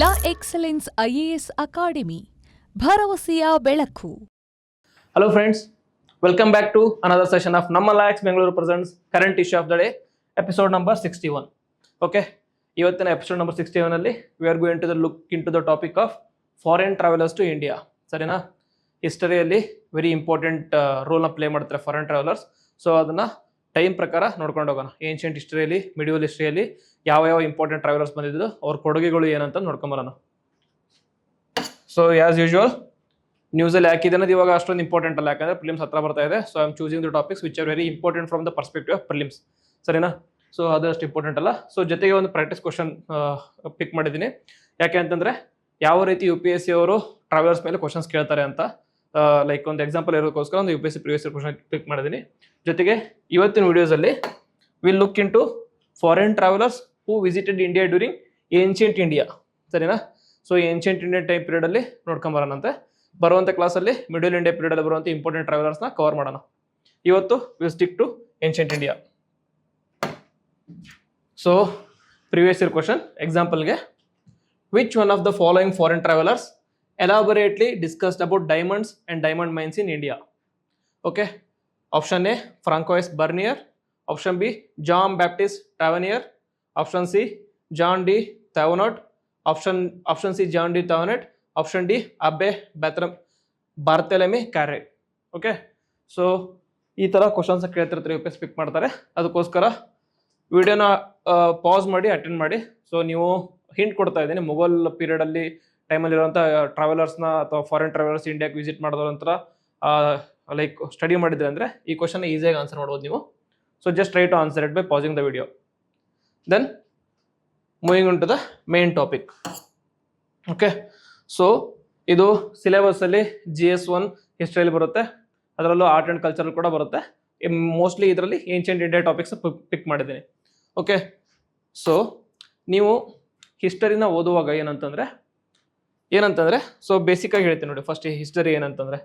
ಲಾ excellence IAS academy ಭರವಸೆಯ ಬೆಳಕು. Hello friends, welcome back to another session of Namma Lax Bengaluru presents current issue of the day, episode number 61. Okay, ಇವತ್ತಿನ episode number 61 ಅಲ್ಲಿ we are going to look into the topic of foreign travelers to India. ಸರಿನಾ? ಹಿಸ್ಟರಿಯಲ್ಲಿ very important ರೋಲ್ನ play ಮಾಡ್ತಾರೆ foreign travellers. So ಅದನ್ನ time ಪ್ರಕಾರ ನೋಡ್ಕೊಂಡು ಹೋಗೋಣ. Ancient ಹಿಸ್ಟರಿಯಲ್ಲಿ, medieval ಹಿಸ್ಟರಿಯಲ್ಲಿ ಯಾವ important travellers ಬಂದಿದ್ದು, ಅವ್ರ ಕೊಡುಗೆಗಳು ಏನಂತ ನೋಡ್ಕೊಂಬರೋಣ. ಸೊ ಆಸ್ ಯೂಶುವಲ್ ನ್ಯೂಸಲ್ಲಿ ಹಾಕಿದೆ ಅನ್ನೋದು ಇವಾಗ ಅಷ್ಟೊಂದು ಇಂಪಾರ್ಟೆಂಟ್ ಅಲ್ಲ, ಯಾಕಂದ್ರೆ ಪ್ರಿಲಿಮ್ಸ್ ಹತ್ರ ಬರ್ತಾ ಇದೆ. So I am choosing the topics which are very important from the perspective of prelims. ಸರಿನಾ? ಸೊ ಅದು ಅಷ್ಟು ಇಂಪಾರ್ಟೆಂಟ್ ಅಲ್ಲ. ಸೊ ಜೊತೆಗೆ ಒಂದು ಪ್ರಾಕ್ಟೀಸ್ ಕ್ವಶನ್ ಪಿಕ್ ಮಾಡಿದ್ದೀನಿ. ಯಾಕೆ ಅಂತಂದ್ರೆ ಯಾವ ರೀತಿ UPSC ಅವರು ಟ್ರಾವೆಲರ್ಸ್ ಮೇಲೆ ಕ್ವಶನ್ಸ್ ಕೇಳ್ತಾರೆ ಅಂತ ಲೈಕ್ ಒಂದು ಎಕ್ಸಾಂಪಲ್ ಇರೋದಕ್ಕೋಸ್ಕರ ಒಂದು UPSC ಪ್ರಿವಿಯಸ್ ಕ್ವಶನ್ ಪಿಕ್ ಮಾಡಿದ್ದೀನಿ. ಜೊತೆಗೆ ಇವತ್ತಿನ ವಿಡಿಯೋಸಲ್ಲಿ will look into foreign travellers who visited India during ancient India. ಸರಿನಾ? So ancient Indian time period ಅಲ್ಲಿ ನೋಡ್ಕೊಂಬರೋಣಂತೆ. ಬರುವಂಥ ಕ್ಲಾಸಲ್ಲಿ ಮಿಡಲ್ ಇಂಡಿಯಾ ಪೀರಿಯಡ್ ಅಲ್ಲಿ ಬರುವಂಥ ಇಂಪಾರ್ಟೆಂಟ್ ಟ್ರಾವೆಲರ್ಸ್ನ ಕವರ್ ಮಾಡೋಣ. ಇವತ್ತು will stick to ancient India. So previous year question ಎಕ್ಸಾಂಪಲ್ಗೆ, which one of the following foreign travellers elaborately discussed about diamonds and diamond mines in India? Okay, option A Francois Bernier, option B John Baptist Tavernier, option C John D Thévenot, option C John D Thévenot, option D Abbe Barthélemy Carré. Okay, so ಈ ಥರ questions ಕೇಳ್ತಿರ್ತಾರೆ, UPSC ಪಿಕ್ ಮಾಡ್ತಾರೆ. ಅದಕ್ಕೋಸ್ಕರ ವಿಡಿಯೋನ pass ಮಾಡಿ attend ಮಾಡಿ. So ನೀವು hint ಕೊಡ್ತಾ ಇದ್ದೀನಿ, ಮೊಘಲ್ ಪೀರಿಯಡ್ ಅಲ್ಲಿ ಟೈಮಲ್ಲಿರುವಂಥ ಟ್ರಾವೆಲರ್ಸ್ನ ಅಥವಾ ಫಾರಿನ್ ಟ್ರಾವೆಲರ್ಸ್ ಇಂಡಿಯಾಗೆ ವಿಸಿಟ್ ಮಾಡಿದವ್ರ ನಂತರ ಲೈಕ್ ಸ್ಟಡಿ ಮಾಡಿದ್ರೆ ಅಂದರೆ ಈ ಕ್ವಶನ್ ಈಸಿಯಾಗಿ ಆನ್ಸರ್ ಮಾಡ್ಬೋದು ನೀವು. So just try to answer it by passing the video. Then moving on to the main topic. Okay, so ಇದು ಸಿಲೆಬಸ್ಸಲ್ಲಿ GS1 ಹಿಸ್ಟ್ರಿಯಲ್ಲಿ ಬರುತ್ತೆ, ಅದರಲ್ಲೂ ಆರ್ಟ್ ಆ್ಯಂಡ್ ಕಲ್ಚರಲ್ ಕೂಡ ಬರುತ್ತೆ. ಮೋಸ್ಟ್ಲಿ ಇದರಲ್ಲಿ ಏನ್ಷಿಯಂಟ್ ಇಂಡಿಯಾ ಟಾಪಿಕ್ಸ್ ಪಿಕ್ ಮಾಡಿದ್ದೀನಿ. ಓಕೆ, ಸೊ ನೀವು ಹಿಸ್ಟರಿನ ಓದುವಾಗ ಏನಂತಂದರೆ ಸೊ ಬೇಸಿಕ್ ಆಗಿ ಹೇಳ್ತೀನಿ ನೋಡಿ. ಫಸ್ಟ್ ಹಿಸ್ಟರಿ ಏನಂತಂದ್ರೆ,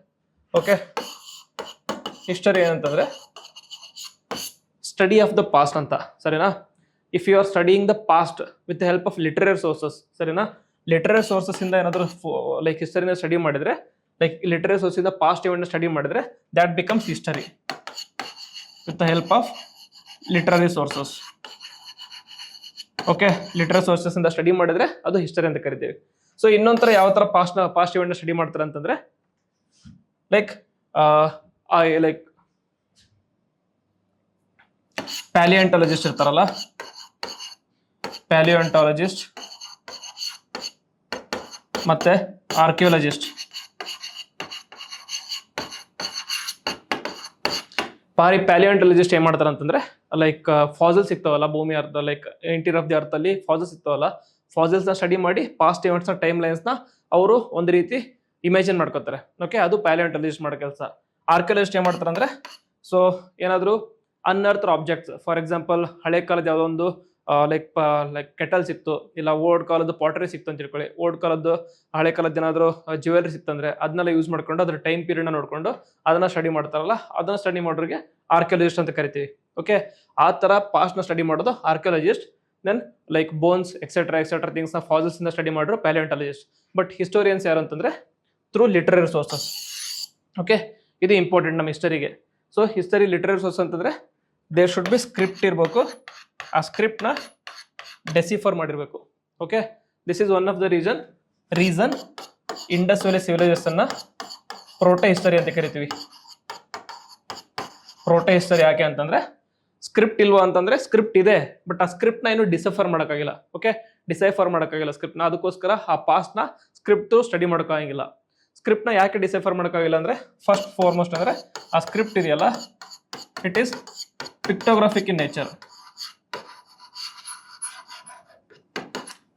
ಓಕೆ, ಹಿಸ್ಟರಿ ಏನಂತಂದ್ರೆ ಸ್ಟಡಿ ಆಫ್ ದ ಪಾಸ್ಟ್ ಅಂತ. ಸರಿನಾ? If you are studying the past with help of literary sources, ಸರಿನಾ, ಲಿಟರರಿ ಸೋರ್ಸಸ್ ಇಂದ ಏನಾದರೂ ಲೈಕ್ ಹಿಸ್ಟರಿನ ಸ್ಟಡಿ ಮಾಡಿದ್ರೆ, ಲೈಕ್ ಲಿಟರರಿ ಸೋರ್ಸ್ ಇಂದ ಪಾಸ್ಟ್ ಇವೆಂಟ್ ಸ್ಟಡಿ ಮಾಡಿದ್ರೆ that becomes history with the help of literary sources. Okay, literary sources ಇಂದ study ಮಾಡಿದ್ರೆ ಅದು ಹಿಸ್ಟರಿ ಅಂತ ಕರಿತೀವಿ. ಸೊ ಇನ್ನೊಂಥರ ಯಾವ ಥರ ಪಾಸ್ಟ್ ಇವೆಂಟ್ ಸ್ಟಡಿ ಮಾಡ್ತಾರೆ ಅಂತಂದ್ರೆ, ಲೈಕ್ ಪ್ಯಾಲಿಯಂಟಾಲಜಿಸ್ಟ್ ಇರ್ತಾರಲ್ಲ, ಪ್ಯಾಲಿಯಂಟಾಲಜಿಸ್ಟ್ ಮತ್ತೆ ಆರ್ಕಿಯೋಲಜಿಸ್ಟ್. ಪ್ಯಾಲಿಯಂಟಾಲಜಿಸ್ಟ್ ಏನ್ ಮಾಡ್ತಾರೆ ಅಂತಂದ್ರೆ, ಲೈಕ್ ಫಾಸಲ್ ಸಿಗ್ತಾವಲ್ಲ ಭೂಮಿ ಅರ್ಥ, like interior of the earth ಅಲ್ಲಿ ಫಾಸಲ್ ಸಿಗ್ತಾವಲ್ಲ, ಫಾಸಲ್ಸ್ನ ಸ್ಟಡಿ ಮಾಡಿ ಪಾಸ್ಟ್ ಇವೆಂಟ್ಸ್ನ ಟೈಮ್ ಲೈನ್ಸ್ನ ಅವರು ಒಂದು ರೀತಿ ಇಮ್ಯಾಜಿನ್ ಮಾಡ್ಕೋತಾರೆ. ಓಕೆ, ಅದು ಪ್ಯಾಲಿಯಂಟಾಲಜಿಸ್ಟ್ ಮಾಡೋ ಕೆಲಸ. ಆರ್ಕಿಯಾಲಜಿಸ್ಟ್ ಏನ್ ಮಾಡ್ತಾರೆ ಅಂದ್ರೆ, ಸೊ ಏನಾದ್ರು ಅನ್ಅರ್ತ್ ಆಬ್ಜೆಕ್ಟ್ಸ್, ಫಾರ್ ಎಕ್ಸಾಂಪಲ್ ಹಳೆ ಕಾಲದ ಯಾವುದೋ ಒಂದು ಲೈಕ್ ಕೆಟಲ್ ಸಿಕ್ತು, ಇಲ್ಲ ಓಲ್ಡ್ ಕಾಲದ ಪಾಟರಿ ಸಿಕ್ತು ಅಂತ ತಿಳ್ಕೊಳ್ಳಿ. ಓಲ್ಡ್ ಕಾಲದ್ದು ಹಳೆ ಕಾಲದ ಏನಾದ್ರು ಜ್ಯುವೆಲರಿ ಸಿಕ್ತಂದ್ರೆ ಅದನ್ನೆಲ್ಲ ಯೂಸ್ ಮಾಡ್ಕೊಂಡು ಅದ್ರ ಟೈಮ್ ಪೀರಿಯಡ್ ನೋಡ್ಕೊಂಡು ಅದನ್ನ ಸ್ಟಡಿ ಮಾಡ್ತಾರಲ್ಲ, ಅದನ್ನ ಸ್ಟಡಿ ಮಾಡೋರಿಗೆ ಆರ್ಕಿಯಾಲಜಿಸ್ಟ್ ಅಂತ ಕರಿತೀವಿ. ಓಕೆ, ಆ ತರ ಪಾಸ್ಟ್ ನ ಸ್ಟಡಿ ಮಾಡೋದು archaeologist. Then like bones etcetera things ನ ಫಾಸಲ್ಸ್ ಇಂದ ಸ್ಟಡಿ ಮಾಡಿದ್ರು ಪ್ಯಾಲಿಯಂಟಾಲಜಿಸ್ಟ್. ಬಟ್ ಹಿಸ್ಟೋರಿಯನ್ಸ್ ಯಾರು ಅಂತಂದ್ರೆ ಥ್ರೂ ಲಿಟರರಿ ಸೋರ್ಸಸ್. ಓಕೆ, ಇದು ಇಂಪಾರ್ಟೆಂಟ್ ನಮ್ಮ ಹಿಸ್ಟರಿಗೆ. ಸೊ ಹಿಸ್ಟರಿ ಲಿಟರರಿ ಸೋರ್ಸ್ ಅಂತಂದ್ರೆ ದೇರ್ ಶುಡ್ ಬಿ ಸ್ಕ್ರಿಪ್ಟ್ ಇರಬೇಕು, ಆ ಸ್ಕ್ರಿಪ್ಟ್ ನ ಡೆಸಿಫರ್ ಮಾಡಿರ್ಬೇಕು. Okay, this is one of the reason Indus valley civilisation ನ ಪ್ರೋಟೋ ಹಿಸ್ಟರಿ ಅಂತ ಕರಿತೀವಿ. ಪ್ರೋಟೋ ಹಿಸ್ಟರಿ ಯಾಕೆ ಅಂತಂದ್ರೆ, ಸ್ಕ್ರಿಪ್ಟ್ ಇಲ್ವಾ ಅಂತಂದ್ರೆ ಸ್ಕ್ರಿಪ್ಟ್ ಇದೆ, ಬಟ್ ಆ ಸ್ಕ್ರಿಪ್ಟ್ ನ ಏನು ಡಿಸೈಫರ್ ಮಾಡೋಕ್ಕಾಗಿಲ್ಲ. ಓಕೆ, ಡಿಸೈಫರ್ ಮಾಡೋಕ್ಕಾಗಿಲ್ಲ ಸ್ಕ್ರಿಪ್ಟ್ ನ, ಅದಕ್ಕೋಸ್ಕರ ಆ ಪಾಸ್ಟ್ ನ ಸ್ಕ್ರಿಪ್ಟ್ ಸ್ಟಡಿ ಮಾಡೋಕ್ಕಾಗಿಲ್ಲ. ಸ್ಕ್ರಿಪ್ಟ್ ನ ಯಾಕೆ ಡಿಸೈಫರ್ ಮಾಡೋಕ್ಕಾಗಿಲ್ಲ ಅಂದ್ರೆ, ಫಸ್ಟ್ ಫಾರ್ಮೋಸ್ಟ್ ಅಂದ್ರೆ ಆ ಸ್ಕ್ರಿಪ್ಟ್ ಇದೆಯಲ್ಲ, ಇಟ್ ಈಸ್ ಪಿಕ್ಟೋಗ್ರಾಫಿಕ್ ಇನ್ ನೇಚರ್.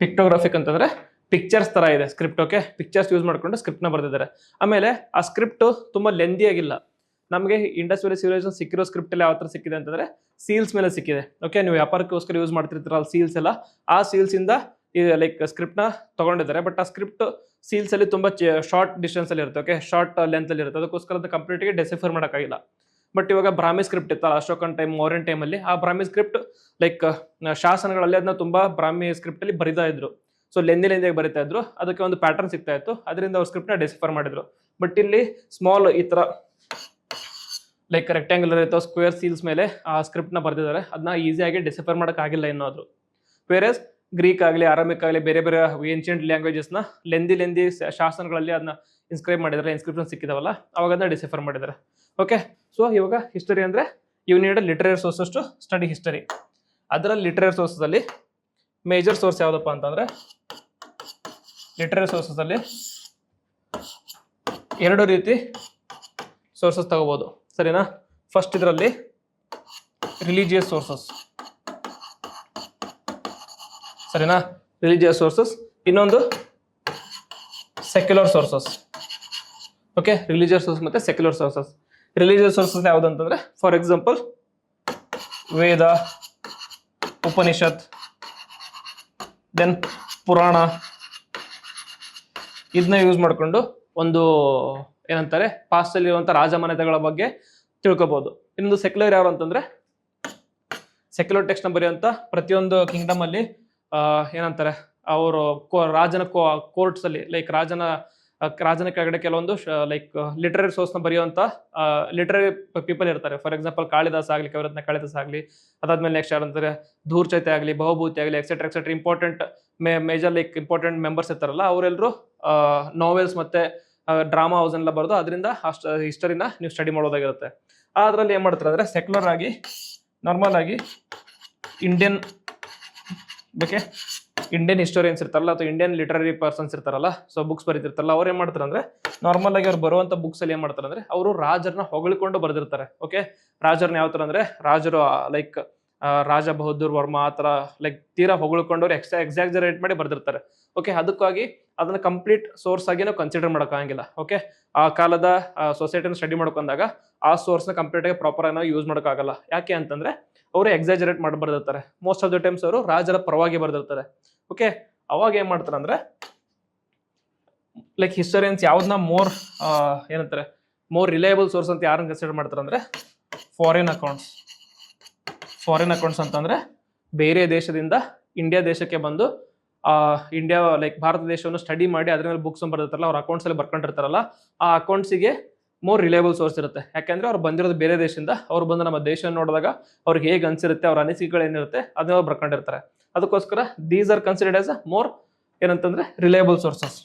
ಪಿಕ್ಟೋಗ್ರಾಫಿಕ್ ಅಂತಂದ್ರೆ ಪಿಕ್ಚರ್ಸ್ ತರ ಇದೆ ಸ್ಕ್ರಿಪ್ಟ್. ಓಕೆ, ಪಿಕ್ಚರ್ಸ್ ಯೂಸ್ ಮಾಡ್ಕೊಂಡು ಸ್ಕ್ರಿಪ್ಟ್ ನ ಬರ್ದಿದ್ದಾರೆ. ಆಮೇಲೆ ಆ ಸ್ಕ್ರಿಪ್ಟ್ ತುಂಬಾ ಲೆಂದಿ ಆಗಿಲ್ಲ. ನಮಗೆ ಇಂಡಸ್ ವ್ಯಾಲಿ ಸಿವಿಲೈಸೇಷನ್ ಸಿಕ್ಕಿರೋ ಸ್ಕ್ರಿಪ್ಟ್ ಎಲ್ಲ ಯಾವ ತರ ಸಿಕ್ಕಿದೆ ಅಂತಂದ್ರೆ ಸೀಲ್ಸ್ ಮೇಲೆ ಸಿಕ್ಕಿದೆ. ಓಕೆ, ನೀವು ವ್ಯಾಪಾರಕ್ಕೋಸ್ಕರ ಯೂಸ್ ಮಾಡ್ತಿರ್ತೀರಲ್ಲ ಸೀಲ್ಸ್ ಎಲ್ಲ, ಆ ಸೀಲ್ಸ್ ಇಂದ ಲೈಕ್ ಸ್ಕ್ರಿಪ್ಟ್ ನ ತಗೊಂಡಿದ್ದಾರೆ. ಬಟ್ ಆ ಸ್ಕ್ರಿಪ್ಟ್ ಸೀಲ್ಸ್ ಅಲ್ಲಿ ತುಂಬಾ ಶಾರ್ಟ್ ಡಿಸ್ಟೆನ್ಸ್ ಅಲ್ಲಿ ಇರುತ್ತೆ. ಓಕೆ, ಶಾರ್ಟ್ ಲೆಂತ್ ಅಲ್ಲಿ ಇರುತ್ತೆ, ಅದಕ್ಕೋಸ್ಕರ ಅದು ಕಂಪ್ಲೀಟ್ ಗೆ ಡೆಸಿಫರ್ ಮಾಡೋಕ್ಕಾಗಿಲ್ಲ. ಬಟ್ ಇವಾಗ ಬ್ರಾಹ್ಮಿ ಸ್ಕ್ರಿಪ್ಟ್ ಇತ್ತಲ್ಲ ಅಶೋಕನ್ ಟೈಮ್, ಮೌರ್ಯನ್ ಟೈಮಲ್ಲಿ, ಆ ಬ್ರಾಹ್ಮಿ ಸ್ಕ್ರಿಪ್ಟ್ ಲೈಕ್ ಶಾಸನಗಳಲ್ಲಿ ಅದನ್ನ ತುಂಬಾ ಬ್ರಾಹ್ಮಿ ಸ್ಕ್ರಿಪ್ಟ್ ಅಲ್ಲಿ ಬರಿತಾ ಇದ್ರು. ಸೊ ಲೆಂದಿಯಾಗಿ ಬರೀತಾ ಇದ್ರು, ಅದಕ್ಕೆ ಒಂದು ಪ್ಯಾಟರ್ನ್ ಸಿಗ್ತಾ ಇತ್ತು, ಅದರಿಂದ ಅವ್ರು ಸ್ಕ್ರಿಪ್ಟ್ನ ಡಿಸಿಫರ್ ಮಾಡಿದ್ರು. ಬಟ್ ಇಲ್ಲಿ ಸ್ಮಾಲ್ ಈ ತರ ಲೈಕ್ ರೆಕ್ಟ್ಯಾಂಗುಲರ್ ಅಥವಾ ಸ್ಕ್ವೇರ್ ಸೀಲ್ಸ್ ಮೇಲೆ ಆ ಸ್ಕ್ರಿಪ್ಟ್ನ ಬರ್ದಿದ್ದಾರೆ, ಅದನ್ನ ಈಸಿಯಾಗಿ ಡಿಸಿಫರ್ ಮಾಡೋಕೆ ಆಗಿಲ್ಲ ಏನಾದ್ರು. ವೇರೆಸ್ ಗ್ರೀಕ್ ಆಗಲಿ ಅರಾಮಿಕ್ ಆಗಲಿ ಬೇರೆ ಬೇರೆ ಏನ್ಷಿಯಂಟ್ ಲ್ಯಾಂಗ್ವೇಜಸ್ನ ಲೆಂದಿ ಶಾಸನಗಳಲ್ಲಿ ಅದನ್ನ ಇನ್ಸ್ಕ್ರೈಬ್ ಮಾಡಿದ್ದಾರೆ, ಇನ್ಸ್ಕ್ರಿಪ್ಷನ್ ಸಿಕ್ಕಿದಾವಲ್ಲ ಅವಾಗ ಅದನ್ನ ಡಿಸಿಫರ್ ಮಾಡಿದ್ದಾರೆ. ಓಕೆ, ಸೊ ಇವಾಗ ಹಿಸ್ಟರಿ ಅಂದ್ರೆ you need literary sources to study history. ಅದರಲ್ಲಿ ಲಿಟರರಿ ಸೋರ್ಸಸ್ ಅಲ್ಲಿ ಮೇಜರ್ ಸೋರ್ಸ್ ಯಾವುದಪ್ಪ ಅಂತಂದ್ರೆ, ಲಿಟರರಿ ಸೋರ್ಸಸ್ ಅಲ್ಲಿ ಎರಡು ರೀತಿ ಸೋರ್ಸಸ್ ತಗೋಬಹುದು, ಸರಿನಾ? ಫಸ್ಟ್ ಇದರಲ್ಲಿ ರಿಲಿಜಿಯಸ್ ಸೋರ್ಸಸ್, ಸರಿನಾ? Religious sources. ಇನ್ನೊಂದು secular sources. Okay, religious source ಮತ್ತೆ ಸೆಕ್ಯುಲರ್ ಸೋರ್ಸಸ್. ರಿಲಿಜಿಯಸ್ ಸೋರ್ಸಸ್ ಯಾವುದು ಅಂತಂದ್ರೆ for example Veda, Upanishad, then Purana, ಇದನ್ನ ಯೂಸ್ ಮಾಡಿಕೊಂಡು ಒಂದು ಏನಂತಾರೆ ಪಾಸ್ಟ್ ಅಲ್ಲಿ ಇರುವಂತ ರಾಜಮನೆತಗಳ ಬಗ್ಗೆ ತಿಳ್ಕೊಬಹುದು. ಇನ್ನೊಂದು ಸೆಕ್ಯುಲರ್ ಯಾರು ಅಂತಂದ್ರೆ ಸೆಕ್ಯುಲರ್ ಟೆಕ್ಸ್ಟ್ ನ ಬರೆಯುವಂತ ಪ್ರತಿಯೊಂದು ಕಿಂಗ್ಡಮ್ ಅಲ್ಲಿ ಏನಂತಾರೆ ಅವರು ರಾಜನ ಕೋರ್ಟ್ಸ್ ಅಲ್ಲಿ ಲೈಕ್ ರಾಜನ ಕೆಳಗಡೆ ಕೆಲವೊಂದು ಲೈಕ್ ಲಿಟರರಿ ಸೋರ್ಸ್ ನ ಬರೆಯುವಂತ ಲಿಟರರಿ ಪೀಪಲ್ ಇರ್ತಾರೆ. ಫಾರ್ ಎಕ್ಸಾಂಪಲ್ ಕಾಳಿದಾಸ ಆಗ್ಲಿ, ಕವಿರತ್ನ ಕಾಳಿದಾಸ ಆಗ್ಲಿ, ಅದಾದ್ಮೇಲೆ ನೆಕ್ಸ್ಟ್ ಯಾರಂತಾರೆ ಧೂರ್ಚೈತೆ ಆಗಲಿ, ಬಹುಭೂತಿ ಆಗಲಿ, etcetera important major like important members ಇರ್ತಾರಲ್ಲ ಅವರೆಲ್ಲರೂ ನಾವೆಲ್ಸ್ ಮತ್ತೆ ಡ್ರಾಮಾ ಹೌಸ್ ಎಲ್ಲ ಬರೆದು ಅದರಿಂದ ಹಿಸ್ಟರಿನ ನೀವು ಸ್ಟಡಿ ಮಾಡೋದಾಗಿರುತ್ತೆ. ಅದ್ರಲ್ಲಿ ಏನ್ ಮಾಡ್ತಾರೆ ಅಂದ್ರೆ ಸೆಕ್ಯುಲರ್ ಆಗಿ ನಾರ್ಮಲ್ ಆಗಿ ಇಂಡಿಯನ್ ಹಿಸ್ಟೋರಿಯನ್ಸ್ ಇರ್ತಾರಲ್ಲ ಅಥವಾ ಇಂಡಿಯನ್ ಲಿಟರರಿ ಪರ್ಸನ್ಸ್ ಇರ್ತಾರಲ್ಲ, ಸೊ ಬುಕ್ಸ್ ಬರೀತಿರ್ತಾರಲ್ಲ, ಅವ್ರು ಏನ್ ಮಾಡ್ತಾರೆ ಅಂದ್ರೆ ನಾರ್ಮಲ್ ಆಗಿ ಅವ್ರು ಬರುವಂತ ಬುಕ್ಸ್ ಅಲ್ಲಿ ಏನ್ ಮಾಡ್ತಾರೆ ಅಂದ್ರೆ ಅವರು ರಾಜರನ್ನ ಹೊಗಳಿಕೊಂಡು ಬರೆದಿರ್ತಾರೆ. ಓಕೆ, ರಾಜರನ್ನ ಯಾವ ತರ ಅಂದ್ರೆ ರಾಜರು ಲೈಕ್ ರಾಜ ಬಹದ್ದೂರ್ ವರ್ಮಾ ಆ ತರ ಲೈಕ್ ತೀರಾ ಹೊಗಳ್ಕೊಂಡು ಅವ್ರು ಎಕ್ಸಾಕ್ಸರೇಟ್ ಮಾಡಿ ಬರ್ದಿರ್ತಾರೆ. ಓಕೆ, ಅದಕ್ಕಾಗಿ ಅದನ್ನ ಕಂಪ್ಲೀಟ್ ಸೋರ್ಸ್ ಆಗಿ ನಾವು ಕನ್ಸಿಡರ್ ಮಾಡೋಕ್ಕಾಗಿಲ್ಲ. ಓಕೆ, ಆ ಕಾಲದ ಸೊಸೈಟಿನ ಸ್ಟಡಿ ಮಾಡ್ಕೊಂಡಾಗ ಆ ಸೋರ್ಸ್ ನ ಕಂಪ್ಲೀಟ್ ಆಗಿ ಪ್ರಾಪರ್ ಆಗಿ ನಾವು ಯೂಸ್ ಮಾಡೋಕ್ಕಾಗಲ್ಲ. ಯಾಕೆ ಅಂತಂದ್ರೆ ಅವರು ಎಕ್ಸಾಜರೇಟ್ ಮಾಡಿ ಬರ್ದಿರ್ತಾರೆ. ಮೋಸ್ಟ್ ಆಫ್ ದ ಟೈಮ್ಸ್ ಅವರು ರಾಜರ ಪರವಾಗಿ ಬರ್ದಿರ್ತಾರೆ. ಓಕೆ, ಅವಾಗ ಏನ್ ಮಾಡ್ತಾರೆ ಅಂದ್ರೆ ಲೈಕ್ ಹಿಸ್ಟೋರಿಯನ್ಸ್ ಯಾವ್ದನ್ನ ಏನಂತಾರೆ ಮೋರ್ ರಿಲಯಬಲ್ ಸೋರ್ಸ್ ಅಂತ ಯಾರನ್ನ ಕನ್ಸಿಡರ್ ಮಾಡ್ತಾರೆ ಅಂದ್ರೆ ಫಾರಿನ್ ಅಕೌಂಟ್ಸ್. ಫಾರಿನ್ ಅಕೌಂಟ್ಸ್ ಅಂತಂದ್ರೆ ಬೇರೆ ದೇಶದಿಂದ ಇಂಡಿಯಾ ದೇಶಕ್ಕೆ ಬಂದು ಇಂಡಿಯಾ ಲೈಕ್ ಭಾರತ ದೇಶವನ್ನು ಸ್ಟಡಿ ಮಾಡಿ ಅದ್ರ ಮೇಲೆ ಬುಕ್ಸ್ ಬರ್ದಿರ್ತಾರಲ್ಲ, ಅವ್ರ ಅಕೌಂಟ್ಸ್ ಅಲ್ಲಿ ಬರ್ಕೊಂಡಿರ್ತಾರಲ್ಲ, ಆ ಅಕೌಂಟ್ಸಿಗೆ ಮೋರ್ ರಿಲಯಬಲ್ ಸೋರ್ಸ್ ಇರುತ್ತೆ. ಯಾಕಂದ್ರೆ ಅವ್ರು ಬಂದಿರೋದು ಬೇರೆ ದೇಶದಿಂದ, ಅವ್ರು ಬಂದು ನಮ್ಮ ದೇಶ ನೋಡಿದಾಗ ಅವ್ರಿಗೆ ಹೇಗೆ ಅನ್ಸಿರುತ್ತೆ, ಅವ್ರ ಅನಿಸಿಕೆಗಳು ಏನಿರುತ್ತೆ ಅದನ್ನ ಅವ್ರು ಬರ್ಕೊಂಡಿರ್ತಾರೆ. ಅದಕ್ಕೋಸ್ಕರ these are considered as a more ಏನಂತಂದ್ರೆ ರಿಲಯಬಲ್ ಸೋರ್ಸಸ್.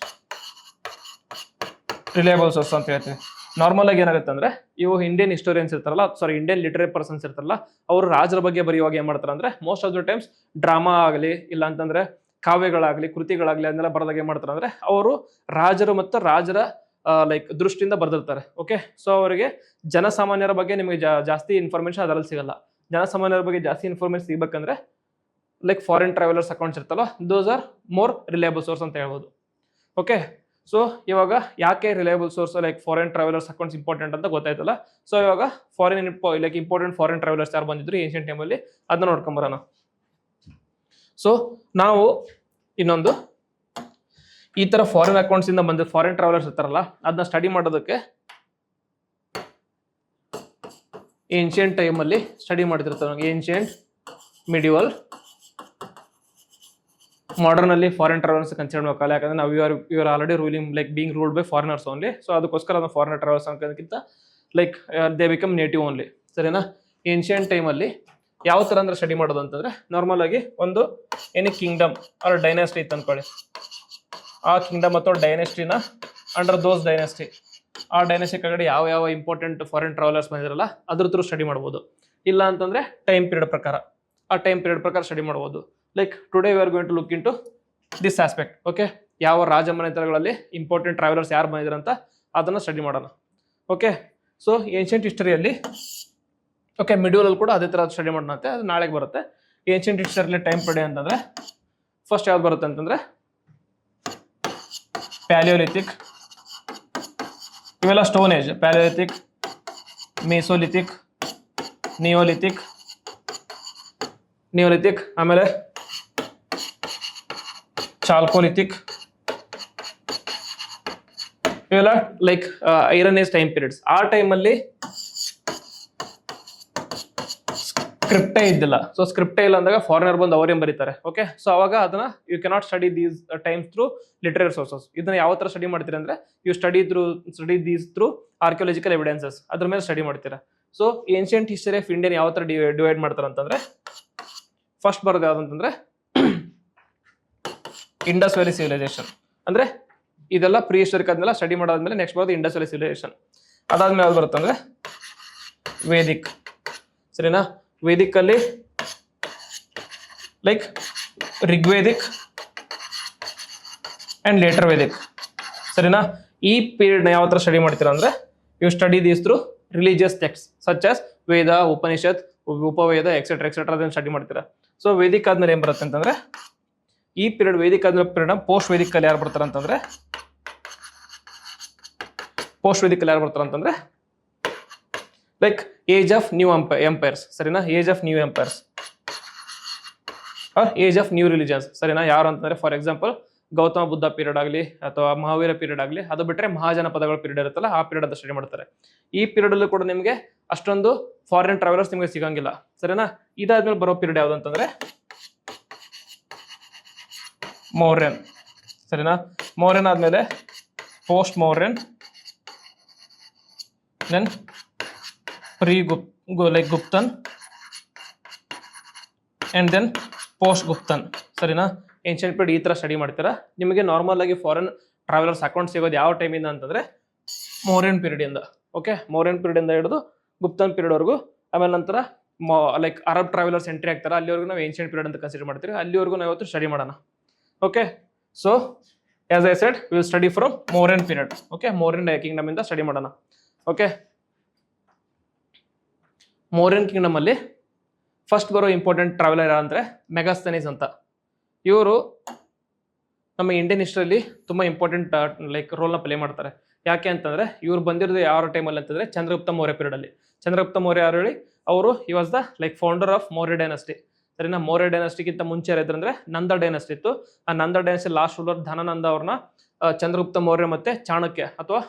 ರಿಲಯಬಲ್ ಸೋರ್ಸ್ ಅಂತ ಹೇಳ್ತೀವಿ. ನಾರ್ಮಲ್ ಆಗಿ ಏನಾಗುತ್ತೆ ಅಂದ್ರೆ ಇವು ಇಂಡಿಯನ್ ಹಿಸ್ಟೋರಿಯನ್ಸ್ ಇರ್ತಾರಲ್ಲ, ಇಂಡಿಯನ್ ಲಿಟರರಿ ಪರ್ಸನ್ಸ್ ಇರ್ತಾರಲ್ಲ, ಅವರು ರಾಜರ ಬಗ್ಗೆ ಬರೆಯುವಾಗ ಏನ್ ಮಾಡ್ತಾರೆ ಅಂದ್ರೆ most of the times drama ಆಗಲಿ ಇಲ್ಲ ಅಂತಂದ್ರೆ ಕಾವ್ಯಗಳಾಗ್ಲಿ ಕೃತಿಗಳಾಗ್ಲಿ ಅದನ್ನೆಲ್ಲ ಬರೆದಾಗ ಏನ್ ಮಾಡ್ತಾರೆ ಅಂದ್ರೆ ಅವರು ರಾಜರು ಮತ್ತು ರಾಜರ ಲೈಕ್ ದೃಷ್ಟಿಯಿಂದ ಬರ್ದಿರ್ತಾರೆ. ಓಕೆ, ಸೊ ಅವರಿಗೆ ಜನಸಾಮಾನ್ಯರ ಬಗ್ಗೆ ನಿಮಗೆ ಜಾಸ್ತಿ ಇನ್ಫಾರ್ಮೇಶನ್ ಅದರಲ್ಲಿ ಸಿಗಲ್ಲ. ಜನಸಾಮಾನ್ಯರ ಬಗ್ಗೆ ಜಾಸ್ತಿ ಇನ್ಫಾರ್ಮೇಶನ್ ಸಿಗ್ಬೇಕಂದ್ರೆ ಲೈಕ್ ಫಾರಿನ್ ಟ್ರಾವೆಲರ್ಸ್ ಅಕೌಂಟ್ಸ್ ಇರ್ತಲ್ಲ, those are more reliable source ಅಂತ ಹೇಳ್ಬೋದು. ಓಕೆ, ಸೊ ಇವಾಗ ಯಾಕೆ reliable source like foreign travellers accounts important ಅಂತ ಗೊತ್ತಾಯ್ತಲ್ಲ. ಸೊ ಇವಾಗ ಲೈಕ್ ಇಂಪಾರ್ಟೆಂಟ್ ಫಾರಿನ್ ಟ್ರಾವೆಲರ್ಸ್ ಯಾರು ಬಂದಿದ್ರು ಏನ್ಷಿಯಂಟ್ ಟೈಮಲ್ಲಿ ಅದನ್ನ ನೋಡ್ಕೊಂಬರೋಣ. ಸೊ ನಾವು ಇನ್ನೊಂದು ಈ ತರ ಫಾರಿನ್ ಅಕೌಂಟ್ಸ್ ಇಂದ ಬಂದ ಫಾರಿನ್ ಟ್ರಾವೆಲರ್ಸ್ ಇರ್ತಾರಲ್ಲ ಅದನ್ನ ಸ್ಟಡಿ ಮಾಡೋದಕ್ಕೆ ಏನ್ಷಿಯಂಟ್ ಟೈಮಲ್ಲಿ ಸ್ಟಡಿ ಮಾಡ್ತಿರ್ತಾರೆ. ಏನ್ಷಿಯಂಟ್, ಮಿಡಿವಲ್, ಮಾಡರ್ನ್ ಅಲ್ಲಿ ಫಾರಿನ್ ಟ್ರಾವೆಲರ್ಸ್ ಕನ್ಸಿಡರ್ ಮಾಡಬೇಕಲ್ಲ, ಯಾಕಂದ್ರೆ ನಾವು ಇವರು already ruling like being ruled by foreigners only. So ಅದಕ್ಕೋಸ್ಕರ ನಾವು ಫಾರಿನ್ ಟ್ರಾವೆಲರ್ಸ್ ಅನ್ನೋದಕ್ಕಿಂತ like they become native only, ಸರಿನಾ? ಏನ್ಷಿಯಂಟ್ ಟೈಮಲ್ಲಿ ಯಾವ ತರ ಅಂದ್ರೆ ಸ್ಟಡಿ ಮಾಡೋದು ಅಂತಂದ್ರೆ ನಾರ್ಮಲ್ ಆಗಿ ಒಂದು ಎನಿ ಕಿಂಗ್ಡಮ್ ಆರ್ ಡೈನಾಸ್ಟಿ ಇತ್ತು ಅನ್ಕೊಳ್ಳಿ, ಆ ಕಿಂಗ್ಡಮ್ ಅಥವಾ ಡೈನಾಸ್ಟಿನ ಅಂಡರ್ ದೋಸ್ ಡೈನಾಸ್ಟಿ, ಆ ಡೈನಾಸ್ಟಿ ಕೆಳಗಡೆ ಯಾವ ಇಂಪಾರ್ಟೆಂಟ್ ಫಾರಿನ್ ಟ್ರಾವೆಲರ್ಸ್ ಬಂದಿರಲ್ಲ ಅದ್ರ ಥ್ರೂ ಸ್ಟಡಿ ಮಾಡ್ಬೋದು. ಇಲ್ಲ ಅಂತಂದ್ರೆ ಟೈಮ್ ಪೀರಿಯಡ್ ಪ್ರಕಾರ, ಆ ಟೈಮ್ ಪೀರಿಯಡ್ ಪ್ರಕಾರ ಸ್ಟಡಿ ಮಾಡ್ಬೋದು. Like today we are going to look into this aspect. Okay, ಯಾವ ರಾಜಮನೆತನಗಳಲ್ಲಿ ಇಂಪಾರ್ಟೆಂಟ್ ಟ್ರಾವೆಲರ್ಸ್ ಯಾರು ಬಂದಿದ್ರು ಅಂತ ಅದನ್ನ ಸ್ಟಡಿ ಮಾಡೋಣ. ಓಕೆ, ಸೊ ಏನ್ಷಿಯಂಟ್ ಹಿಸ್ಟರಿಯಲ್ಲಿ ಓಕೆ ಮಿಡಿವಲ್ ಕೂಡ ಅದೇ ತರ ಸ್ಟಡಿ ಮಾಡೋಣ ಅಂತೆ, ಅದು ನಾಳೆಗೆ ಬರುತ್ತೆ. ಏನ್ಷಿಯಂಟ್ ಹಿಸ್ಟರಿಯಲ್ಲಿ ಟೈಮ್ ಪೀರಿಯಡ್ ಅಂತಂದ್ರೆ ಫಸ್ಟ್ ಯಾವ್ದು ಬರುತ್ತೆ ಅಂತಂದ್ರೆ ಪ್ಯಾಲಿಯೋಲಿಥಿಕ್, ಇವೆಲ್ಲ stone age. Palaeolithic, mesolithic, neolithic, ಆಮೇಲೆ ಚಾಲ್ಕೋಲಿಥಿಕ್, ಇವೆಲ್ಲ like iron age time periods. ಆ ಟೈಮಲ್ಲಿ ಸ್ಕ್ರಿಪ್ಟೇ ಇದ್ದಿಲ್ಲ. ಸೊ ಸ್ಕ್ರಿಪ್ಟೇ ಇಲ್ಲ ಅಂದಾಗ ಫಾರಿನರ್ ಬಂದು ಅವರೇನ್ ಬರೀತಾರೆ. ಓಕೆ, ಸೊ ಅವಾಗ ಅದನ್ನ you cannot study these times through literary sources. ಇದನ್ನ ಯಾವ ತರ ಸ್ಟಡಿ ಮಾಡ್ತೀರಾ ಅಂದ್ರೆ you study these through archaeological evidences, ಅದ್ರ ಮೇಲೆ ಸ್ಟಡಿ ಮಾಡ್ತೀರಾ. So ancient history of Indian ಯಾವ ತರ ಡಿವೈಡ್ ಮಾಡ್ತಾರೆ ಅಂತಂದ್ರೆ ಫಸ್ಟ್ ಬರೋದು ಯಾವ್ದಂತಂದ್ರೆ ಇಂಡಸ್ ವ್ಯಾಲಿ ಸಿವಿಲೈಸೇಷನ್. ಅಂದ್ರೆ ಇದೆಲ್ಲ ಪ್ರೀ ಹಿಸ್ಟರಿಕ್ ಆದ್ಮೇಲೆ ಸ್ಟಡಿ ಮಾಡಾದ್ಮೇಲೆ ನೆಕ್ಸ್ಟ್ ಬರೋದು ಇಂಡಸ್ ವ್ಯಾಲಿ ಸಿವಿಲೈಸೇಷನ್. ಅದಾದ್ಮೇಲೆ ಯಾವ್ದು ಬರುತ್ತೆ ಅಂದ್ರೆ ವೇದಿಕ್. ಸರಿನಾ, ವೇದಿಕ್ ಅಲ್ಲಿ like Rigvedic and later Vedic. ಸರಿನಾ, ಈ ಪೀರಿಯಡ್ ಯಾವ ತರ ಸ್ಟಡಿ ಮಾಡ್ತೀರಾ ಅಂದ್ರೆ you study these through religious text such as Veda, Upanishad, Upaveda etcetera ಅದನ್ನ ಸ್ಟಡಿ ಮಾಡ್ತೀರಾ. ಸೊ ವೇದಿಕ್ ಆದ್ಮೇಲೆ ಏನ್ ಬರುತ್ತೆ ಅಂತಂದ್ರೆ ಈ ಪೀರಿಯಡ್ ವೇದಿಕ್ ಆದ್ಮೇಲೆ ಪೀರಿಯಡ್ ಪೋಸ್ಟ್ ವೇದಿಕ್ ಅಲ್ಲಿ ಯಾರು ಬರ್ತಾರ ಅಂತಂದ್ರೆ like age of new empires. ಸರಿನಾ, age of new empires or age of new religions. ಸರಿನಾ, ಯಾರು ಅಂತಂದ್ರೆ for example Gautama Buddha period ಆಗಲಿ ಅಥವಾ ಮಹಾವೀರ ಪೀರಿಯಡ್ ಆಗಲಿ, ಅದು ಬಿಟ್ಟರೆ ಮಹಾಜನಪದಗಳ ಪೀರಿಯಡ್ ಇರುತ್ತಲ್ಲ ಆ ಪೀರಿಯಡ್ ಅಂತ ಸ್ಟಡಿ ಮಾಡ್ತಾರೆ. ಈ ಪೀರಿಯಡ್ ಅಲ್ಲೂ ಕೂಡ ನಿಮಗೆ ಅಷ್ಟೊಂದು ಫಾರಿನ್ ಟ್ರಾವೆಲರ್ಸ್ ನಿಮಗೆ ಸಿಗಂಗಿಲ್ಲ. ಸರಿನಾ, ಇದಾದ್ಮೇಲೆ ಬರೋ ಪೀರಿಯಡ್ ಯಾವ್ದು ಅಂತಂದ್ರೆ ಮೌರ್ಯನ್. ಸರಿನಾ, ಮೌರ್ಯನ್ ಆದ್ಮೇಲೆ post Mauryan, then pre like Guptan and then post Guptan. ಸರಿನಾ, ಏನ್ಷಿಯಂಟ್ ಪೀರಿಯಡ್ ಈ ತರ ಸ್ಟಡಿ ಮಾಡ್ತೀರಾ. ನಿಮಗೆ ನಾರ್ಮಲ್ ಆಗಿ ಫಾರಿನ್ ಟ್ರಾವೆಲರ್ಸ್ ಅಕೌಂಟ್ ಸಿಗೋದು ಯಾವ ಟೈಮಿಂದ ಅಂತಂದ್ರೆ ಮೌರ್ಯನ್ ಪೀರಿಯಡ್ ಇಂದ. ಓಕೆ, ಮೌರ್ಯನ್ ಪೀರಿಯಡ್ ಇಂದ ಹಿಡಿದು ಗುಪ್ತನ್ ಪೀರಿಯಡ್ ವರೆಗೂ. ಆಮೇಲೆ ನಂತರ ಲೈಕ್ ಅರಬ್ ಟ್ರಾವೆಲರ್ಸ್ ಎಂಟ್ರಿ ಆಗ್ತಾರೆ, ಅಲ್ಲಿವರೆಗೂ ನಾವು ಏನ್ಷಿಯಂಟ್ ಪೀರಿಯಡ್ ಅಂತ ಕನ್ಸಿಡರ್ ಮಾಡ್ತೀವಿ. ಅಲ್ಲಿವರೆಗೂ ನಾವು ಇವತ್ತು ಸ್ಟಡಿ ಮಾಡೋಣ. Okay, so as I said we will study from Mauryan period. Okay, Mauryan Kingdom ಇಂದ ಸ್ಟಡಿ ಮಾಡೋಣ. ಓಕೆ, ಮೌರ್ಯನ್ ಕಿಂಗ್ಡಮ್ ಅಲ್ಲಿ ಫಸ್ಟ್ ಬರೋ ಇಂಪಾರ್ಟೆಂಟ್ ಟ್ರಾವೆಲರ್ ಅಂದ್ರೆ ಮೆಗಾಸ್ಥೆನಿಸ್ ಅಂತ. ಇವರು ನಮ್ಮ ಇಂಡಿಯನ್ ಹಿಸ್ಟ್ರಿಯಲ್ಲಿ ತುಂಬಾ ಇಂಪಾರ್ಟೆಂಟ್ ಲೈಕ್ ರೋಲ್ನ ಪ್ಲೇ ಮಾಡ್ತಾರೆ. ಯಾಕೆ ಅಂತಂದ್ರೆ ಇವ್ರು ಬಂದಿರೋದು ಯಾವ ಟೈಮಲ್ಲಿ ಅಂತಂದ್ರೆ ಚಂದ್ರಗುಪ್ತ ಮೌರ್ಯ ಪೀರಿಯಡ್ ಅಲ್ಲಿ. ಚಂದ್ರಗುಪ್ತ ಮೌರ್ಯ ಯಾರು ಹೇಳಿ, ಅವರು ಈ was the like founder of Maurya dynasty. ಸರಿನಾ, ಮೌರ್ಯ ಡೈನಸ್ಟಿಗಿಂತ ಮುಂಚೆ ಯಾರಿದ್ರಂದ್ರೆ ನಂದ ಡೈನಸ್ಟಿ ಇತ್ತು. ಆ ನಂದ ಡೈನಸ್ಟಿ ಲಾಸ್ಟ್ ರೂಲರ್ ಧನನಂದ ಅವ್ರನ್ನ ಚಂದ್ರಗುಪ್ತ ಮೌರ್ಯ ಮತ್ತೆ ಚಾಣಕ್ಯ ಅಥವಾ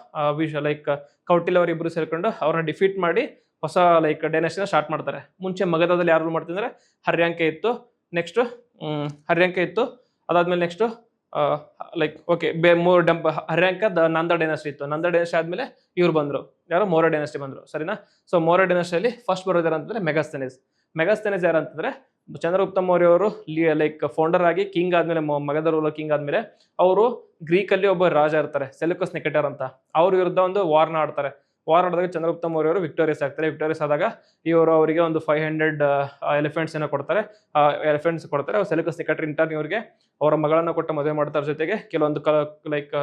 ಲೈಕ್ ಕೌಟಿಲ್ಯ ಅವರು ಇಬ್ರು ಸೇರ್ಕೊಂಡು ಅವ್ರನ್ನ ಡಿಫೀಟ್ ಮಾಡಿ ಹೊಸ ಲೈಕ್ ಡೈನಸ್ಟಿನ ಸ್ಟಾರ್ಟ್ ಮಾಡ್ತಾರೆ. ಮುಂಚೆ ಮಗಧದಲ್ಲಿ ಯಾರು ರೂಲ್ ಮಾಡ್ತಿದ್ರೆ ಹರ್ಯಾಂಕೆ ಇತ್ತು. ನೆಕ್ಸ್ಟ್ ಹರ್ಯಾಂಕೆ ಇತ್ತು. ಅದಾದ್ಮೇಲೆ ನೆಕ್ಸ್ಟ್ ಲೈಕ್ ಓಕೆ ಹರ್ಯಾಂಕ ನಂದ ಡೈನಸ್ಟಿ ಇತ್ತು. ನಂದ ಡೈನಸ್ಟಿ ಆದ್ಮೇಲೆ ಇವ್ರು ಬಂದ್ರು, ಯಾರು ಮೌರ್ಯ ಡೈನಸ್ಟಿ ಬಂದ್ರು. ಸರಿನಾ, ಸೊ ಮೌರ್ಯ ಡೈನಸ್ಟಿಯಲ್ಲಿ ಫಸ್ಟ್ ಬರೋದು ಯಾರು ಅಂತಂದ್ರೆ ಮೆಗಾಸ್ಥೆನಿಸ್. ಮೆಗಾಸ್ಥೆನಿಸ್ ಯಾರು ಅಂತಂದ್ರೆ ಚಂದ್ರಗುಪ್ತ ಮೌರ್ಯ ಅವರು ಲೈಕ್ ಫೌಂಡರ್ ಆಗಿ ಕಿಂಗ್ ಆದ್ಮೇಲೆ ಮಗಧ ರೂಲರ್ ಕಿಂಗ್ ಆದ್ಮೇಲೆ ಅವರು ಗ್ರೀಕ್ ಅಲ್ಲಿ ಒಬ್ಬ ರಾಜ ಇರ್ತಾರೆ, ಸೆಲ್ಯೂಕಸ್ ನಿಕೆಟರ್ ಅಂತ. ಅವ್ರ ವಿರುದ್ಧ ಒಂದು ವಾರ್ನ ಆಡ್ತಾರೆ. ವಾರ್ ಆಡಿದಾಗ ಚಂದ್ರಗುಪ್ತ ಮೌರ್ಯ ಅವರು ವಿಕ್ಟೋರಿಯಸ್ ಆಗ್ತಾರೆ. ವಿಕ್ಟೋರಿಯಸ್ ಆದಾಗ ಇವರು ಅವರಿಗೆ ಒಂದು 500 ಎಲಿಫೆಂಟ್ಸ್ ಏನೋ ಕೊಡ್ತಾರೆ. ಎಲಿಫೆಂಟ್ಸ್ ಕೊಡ್ತಾರೆ. ಅವ್ರು ಸೆಲ್ಯೂಕಸ್ ನಿಕೆಟರ್ ಇಂಟರ್ನ್ ಇವರಿಗೆ ಅವರ ಮಗಳನ್ನ ಕೊಟ್ಟು ಮದುವೆ ಮಾಡ್ತಾರೆ. ಜೊತೆಗೆ ಕೆಲವೊಂದು like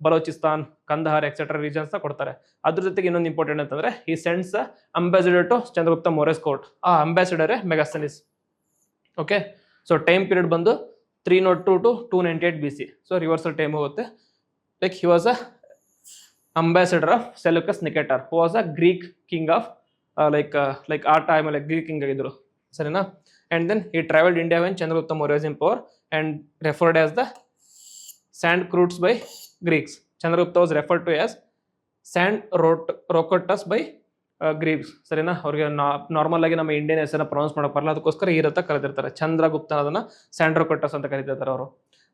Baluchistan, Kandahar etcetera regions ಕೊಡ್ತಾರೆ. ಅದ್ರ ಜೊತೆಗೆ ಇನ್ನೊಂದು ಇಂಪಾರ್ಟೆಂಟ್ ಅಂತಂದ್ರೆ ಈ sends ambassador to Chandragupta Maurya's court. ಆ ಅಂಬಾಸಿಡರೇ Megasthenes. Okay, so time period ಬಂದು 302 to 298 BC. So reversal time ಹೋಗುತ್ತೆ. Like he was a ambassador of Seleucus Nicator, who was a Greek king of like ಆ ಟೈಮ್ ಅಲ್ಲಿ Greek king ಆಗಿದ್ರು. ಸರಿನಾ, and then he traveled India when Chandragupta Maurya was in power and referred as the sand crutes by Greeks. Chandragupta was referred to as sand rocotus by Greeks. ಸರಿನಾ, ಅವ್ರಿಗೆ normal ಆಗಿ ನಮ್ಮ Indian ಹೆಸರನ್ನ pronounce ಮಾಡಕ್ ಬರಲ್ಲ, ಅದಕ್ಕೋಸ್ಕರ ಈ ರತ್ತ ಕರೆದಿರ್ತಾರೆ. ಚಂದ್ರಗುಪ್ತ ಅದನ್ನ ಸ್ಯಾಂಡ್ ರೊಕೊಟಸ್ ಅಂತ ಕರೀತಿರ್ತಾರೆ ಅವರು.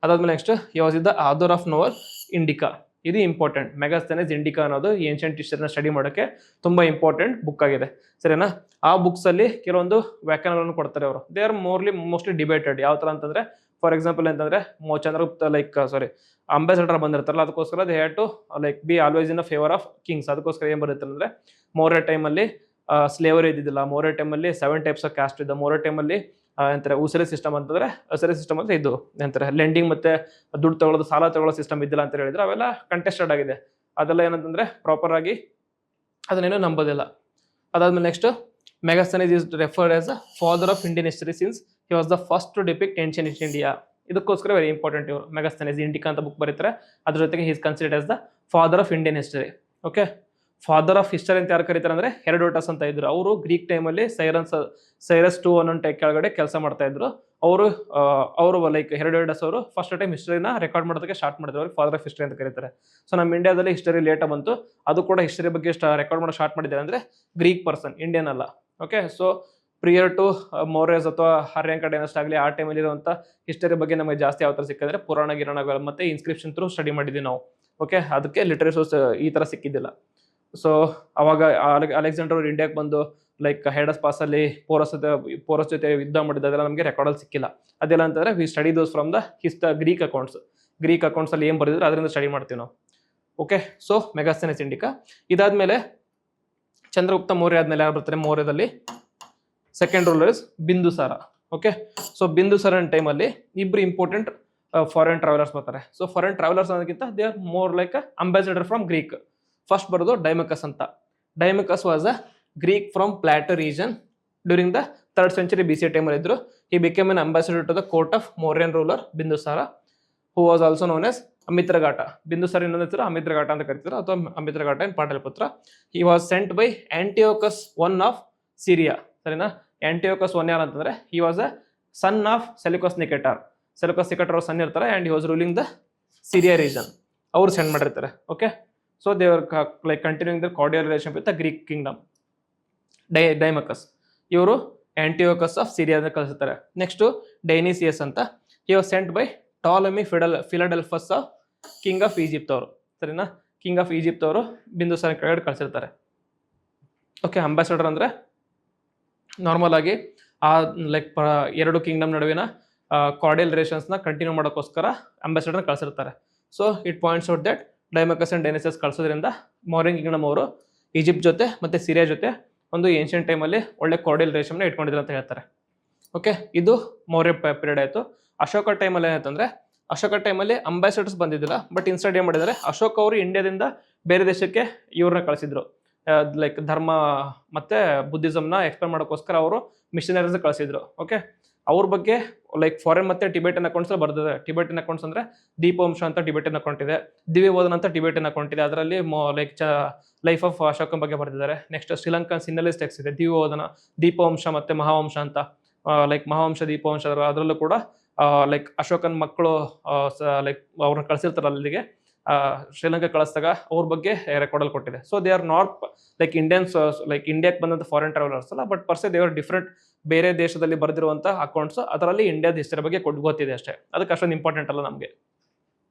ಅದಾದ್ಮೇಲೆ next he was the author of novel Indica. ಇದು ಇಂಪಾರ್ಟೆಂಟ್. ಮೆಗಾಸ್ಥೆನಿಸ್ ಇಂಡಿಕಾ ಅನ್ನೋದು ಏನ್ಷಿಯಂಟ್ ಹಿಸ್ಟರಿನ ಸ್ಟಡಿ ಮಾಡೋಕ್ಕೆ ತುಂಬಾ ಇಂಪಾರ್ಟೆಂಟ್ ಬುಕ್ ಆಗಿದೆ. ಸರಿನಾ, ಆ ಬುಕ್ಸ್ ಅಲ್ಲಿ ಕೆಲವೊಂದು ವ್ಯಾಖ್ಯಾನಗಳನ್ನು ಕೊಡ್ತಾರೆ ಅವರು. They are mostly debated. ಯಾವ ತರ ಅಂತಂದ್ರೆ ಫಾರ್ ಎಕ್ಸಾಂಪಲ್ ಅಂತಂದ್ರೆ ಚಂದ್ರಗುಪ್ತ ಲೈಕ್ ಅಂಬಾಸಿಡರ್ ಬಂದಿರ್ತಾರಲ್ಲ, ಅದಕ್ಕೋಸ್ಕರ they had to like be always in favour of kings. ಅದಕ್ಕೋಸ್ಕರ ಏನ್ ಬರುತ್ತೆ ಅಂದ್ರೆ ಮೌರ್ಯ ಟೈಮಲ್ಲಿ ಸ್ಲೇವರಿ ಇದ್ದಿದ್ದಿಲ್ಲ. ಮೌರ್ಯ ಟೈಮಲ್ಲಿ 7 ಟೈಪ್ಸ್ ಆಫ್ ಕ್ಯಾಸ್ಟ್ ಇದ್ದ. ಮೌರ್ಯ ಟೈಮಲ್ಲಿ ಎಂತಾರೆ ಉಸರಿ ಸಿಸ್ಟಮ್ ಅಂತಂದ್ರೆ ಉಸರಿ ಸಿಸ್ಟಮ್ ಅಂದ್ರೆ ಇದು ಎಂತಾರೆ ಲೆಂಡಿಂಗ್ ಮತ್ತೆ ದುಡ್ಡು ತಗೊಳ್ಳೋದು, ಸಾಲ ತಗೊಳ್ಳೋ ಸಿಸ್ಟಮ್ ಇದ್ದಿಲ್ಲ ಅಂತ ಹೇಳಿದ್ರೆ ಅವೆಲ್ಲ ಕಂಟೆಸ್ಟೆಡ್ ಆಗಿದೆ. ಅದೆಲ್ಲ ಏನಂತಂದ್ರೆ ಪ್ರಾಪರ್ ಆಗಿ ಅದನ್ನೇನು ನಂಬೋದಿಲ್ಲ. ಅದಾದ್ಮೇಲೆ next Megasthenes is referred as the father of Indian history since he was the first to depict ancient India. ಇದಕ್ಕೋಸ್ಕರ ವೆರಿ ಇಂಪಾರ್ಟೆಂಟ್ ಇವರು. ಮೆಗಾಸ್ಥೆನಿಸ್ ಇಂಡಿಕಾ ಅಂತ ಬುಕ್ ಬರೀತಾರೆ. ಅದ್ರ ಜೊತೆಗೆ he is considered as the father of Indian history. Okay, father of history ಅಂತ ಯಾರು ಕರೀತಾರೆ ಅಂದ್ರೆ ಹೆರೋಡೋಟಸ್ ಅಂತ ಇದ್ರು. ಅವರು ಗ್ರೀಕ್ ಟೈಮಲ್ಲಿ ಸೈರಸ್ 2 ಅನ್ನೋ ಟೈಪ್ ಕೆಳಗಡೆ ಕೆಲಸ ಮಾಡ್ತಾ ಇದ್ರು. ಅವರು ಲೈಕ್ ಹೆರೋಡೋಟಸ್ ಅವರು ಫಸ್ಟ್ ಟೈಮ್ ಹಿಸ್ಟರಿನ ರೆಕಾರ್ಡ್ ಮಾಡೋದಕ್ಕೆ ಸ್ಟಾರ್ಟ್ ಮಾಡಿದ್ರು. ಅವ್ರಿಗೆ ಫಾದರ್ ಆಫ್ ಹಿಸ್ಟರಿ ಅಂತ ಕರೀತಾರೆ. ಸೊ ನಮ್ಮ ಇಂಡಿಯಾದಲ್ಲಿ ಹಿಸ್ಟರಿ ಲೇಟ್ ಬಂತು. ಅದು ಕೂಡ ಹಿಸ್ಟರಿ ಬಗ್ಗೆ ರೆಕಾರ್ಡ್ ಮಾಡೋ ಸ್ಟಾರ್ಟ್ ಮಾಡಿದ್ದಾರೆ ಅಂದ್ರೆ ಗ್ರೀಕ್ ಪರ್ಸನ್, ಇಂಡಿಯನ್ ಅಲ್ಲ. ಓಕೆ, ಸೊ ಪ್ರಿಯರ್ ಟು ಮೌರ್ಯಸ್ ಅಥವಾ ಹರ್ಯಾಂಕ ಡೈನಸ್ಟ್ ಆಗಲಿ ಆ ಟೈಮಲ್ಲಿ ಇರುವಂಥ ಹಿಸ್ಟರಿ ಬಗ್ಗೆ ನಮಗೆ ಜಾಸ್ತಿ ಯಾವ ಥರ ಸಿಕ್ಕಿದ್ರೆ ಪುರಾಣ ಗಿರಣಗಳು ಮತ್ತು ಇನ್ಸ್ಕ್ರಿಪ್ಷನ್ ಥ್ರೂ ಸ್ಟಡಿ ಮಾಡಿದ್ವಿ ನಾವು. ಓಕೆ, ಅದಕ್ಕೆ ಲಿಟರರಿ ಸೋರ್ಸ್ ಈ ಥರ ಸಿಕ್ಕಿದ್ದಿಲ್ಲ. ಸೊ ಅವಾಗ ಅಲೆಕ್ಸಾಂಡರ್ ಅವ್ರು ಇಂಡಿಯಾಕ್ಕೆ ಬಂದು ಲೈಕ್ ಹೆಡಸ್ ಪಾಸಲ್ಲಿ ಪೋರಸ್ ಜೊತೆ ಯುದ್ಧ ಮಾಡಿದ್ದು ಅದೆಲ್ಲ ನಮಗೆ ರೆಕಾರ್ಡಲ್ಲಿ ಸಿಕ್ಕಿಲ್ಲ. ಅದೆಲ್ಲ ಅಂತಂದರೆ we study those from the Greek ಅಕೌಂಟ್ಸಲ್ಲಿ ಏನು ಬರೆದಿದ್ರು ಅದರಿಂದ ಸ್ಟಡಿ ಮಾಡ್ತೀವಿ ನಾವು. ಓಕೆ, ಸೊ ಮೆಗಾಸ್ಥೆನಸ್ ಇಂಡಿಕಾ ಇದಾದ್ಮೇಲೆ ಚಂದ್ರಗುಪ್ತ ಮೌರ್ಯ ಆದ್ಮೇಲೆ ಯಾರು ಬರ್ತಾರೆ ಮೌರ್ಯದಲ್ಲಿ second ruler is Bindusara. Okay, so ಬಿಂದುಸಾರನ ಟೈಮಲ್ಲಿ ಇಬ್ರು ಇಂಪಾರ್ಟೆಂಟ್ ಫಾರಿನ್ ಟ್ರಾವೆಲರ್ಸ್ ಬರ್ತಾರೆ. ಸೊ ಫಾರಿನ್ ಟ್ರಾವೆಲರ್ಸ್ ಅನ್ನೋದಕ್ಕಿಂತ they are more like ambassador from Greek. First ಬರೋದು ಡೈಮಕಸ್ ಅಂತ. Deimachus was a Greek from Plato region during the 3rd century BC ಟೈಮಲ್ಲಿ ಇದ್ರು. He became an ambassador to the court of Mauryan ruler Bindusara who was also known as Amitraghata. Bindusara ಇನ್ನೊಂದು ಹೆಸರು ಅಮಿತ್ರಘಾಟ ಅಂತ ಕರಿತಾರೆ ಅಥವಾ Amitraghata in Pataliputra. He was sent by Antiochus one of Syria. ಸರಿನಾ, Antiochus one ಯಾರು ಅಂತಂದ್ರೆ he was a son of Seleucus Nicator. Seleucus Nicator ಅವ್ರ son ಇರ್ತಾರೆ and he was ruling the Syria region. ಅವ್ರು ಸೆಂಡ್ ಮಾಡಿರ್ತಾರೆ. Okay, so they are like continuing the cordial relation with the Greek kingdom. Deimachus ಇವರು Antiochus of Syria ಅಂತ ಕಳಿಸ್ತಾರೆ. Next Dionysius ಅಂತ. He was sent by Ptolemy Philadelphus of king of Egypt ಅವರು. ಸರಿನಾ, king of Egypt ಅವರು ಬಿಂದುಸಾರ ಕೆಳಗಡೆ ಕಳಿಸಿರ್ತಾರೆ. Okay, ambassador ಅಂದರೆ normal ಆಗಿ ಆ ಲೈಕ್ ಎರಡು ಕಿಂಗ್ಡಮ್ ನಡುವಿನ ಕಾರ್ಡಿಯಲ್ ರಿಲೇಷನ್ಸ್ನ ಕಂಟಿನ್ಯೂ ಮಾಡೋಕ್ಕೋಸ್ಕರ ಅಂಬಾಸಿಡರ್ನ ಕಳಿಸಿರ್ತಾರೆ. So it points out that Deimachus and Dionysius ಕಳಿಸೋದ್ರಿಂದ ಮೌರ್ಯನ್ ಕಿಂಗ್ಡಮ್ ಅವರು ಈಜಿಪ್ಟ್ ಜೊತೆ ಮತ್ತು ಸಿರಿಯಾ ಜೊತೆ ಒಂದು ಏನ್ಷಿಯಂಟ್ ಟೈಮಲ್ಲಿ ಒಳ್ಳೆ ಕಾರ್ಡಿಯಲ್ ರಿಲೇಷನ್ನ ಇಟ್ಕೊಂಡಿದ್ರು ಅಂತ ಹೇಳ್ತಾರೆ. ಓಕೆ, ಇದು ಮೌರ್ಯ ಪೀರಿಯಡ್ ಆಯಿತು. ಅಶೋಕ ಟೈಮಲ್ಲಿ ಏನಂತಂದರೆ ಅಶೋಕ ಟೈಮಲ್ಲಿ ಅಂಬಾಸಿಡರ್ಸ್ ಬಂದಿದ್ದಿಲ್ಲ. ಬಟ್ ಇನ್ಸ್ಟೆಡ್ ಏನು ಮಾಡಿದ್ದಾರೆ, ಅಶೋಕ್ ಅವರು ಇಂಡಿಯಾದಿಂದ ಬೇರೆ ದೇಶಕ್ಕೆ ಇವ್ರನ್ನ ಕಳಿಸಿದ್ರು. ಲೈಕ್ ಧರ್ಮ ಮತ್ತು ಬುದ್ಧಿಸಮ್ನ ಎಕ್ಸ್ಪ್ಲೇನ್ ಮಾಡೋಕ್ಕೋಸ್ಕರ ಅವರು ಮಿಷನರೀಸ್ ಕಳಿಸಿದ್ರು. ಓಕೆ, ಅವ್ರ ಬಗ್ಗೆ ಲೈಕ್ ಫಾರಿನ್ ಮತ್ತು ಟಿಬೇಟನ್ ಅಕೌಂಟ್ಸ್ ಬರ್ದಿದೆ. ಟಿಬೇಟನ್ ಅಕೌಂಟ್ಸ್ ಅಂದರೆ ದೀಪವಂಶ ಅಂತ ಟಿಬೇಟನ್ ಅಕೌಂಟ್ ಇದೆ, ದಿವ್ಯವೋಧನ ಅಂತ ಟಿಬೇಟನ್ ಅಕೌಂಟ್ ಇದೆ. ಅದರಲ್ಲಿ ಲೈಕ್ ಲೈಫ್ ಆಫ್ ಅಶೋಕನ ಬಗ್ಗೆ ಬರ್ತಿದ್ದಾರೆ. ನೆಕ್ಸ್ಟ್ ಶ್ರೀಲಂಕನ್ ಸಿನ್ನಲಿಸ್ ಟೆಕ್ಸ್ಟ್ ಇದೆ, ದಿವ್ಯವೋಧನ, ದೀಪವಂಶ ಮತ್ತು ಮಹಾವಂಶ ಅಂತ. ಲೈಕ್ ಮಹಾವಂಶ ದೀಪವಂಶ ಅದರಲ್ಲೂ ಕೂಡ ಲೈಕ್ ಅಶೋಕನ ಮಕ್ಕಳು ಲೈಕ್ ಅವ್ರನ್ನ ಕಳಿಸಿರ್ತಾರೆ ಅಲ್ಲಿಗೆ ಶ್ರೀಲಂಕಾ ಕಳಿಸಿದಾಗ ಅವ್ರ ಬಗ್ಗೆ ರೆಕಾರ್ಡಲ್ಲಿ ಕೊಟ್ಟಿದೆ. So they are not like Indians like ಇಂಡಿಯಾಕ್ಕೆ ಬಂದಂಥ ಫಾರಿನ್ ಟ್ರಾವೆಲರ್ಸ್ ಅಲ್ಲ, but per se they are different. ಬೇರೆ ದೇಶದಲ್ಲಿ ಬರೆದಿರುವಂಥ ಅಕೌಂಟ್ಸ್ ಅದರಲ್ಲಿ ಇಂಡಿಯಾದ ಹಿಸ್ಟರಿ ಬಗ್ಗೆ ಗೊತ್ತಿದೆ ಅಷ್ಟೇ. ಅದಕ್ಕೆ ಅಷ್ಟೊಂದು ಇಂಪಾರ್ಟೆಂಟ್ ಅಲ್ಲ ನಮಗೆ.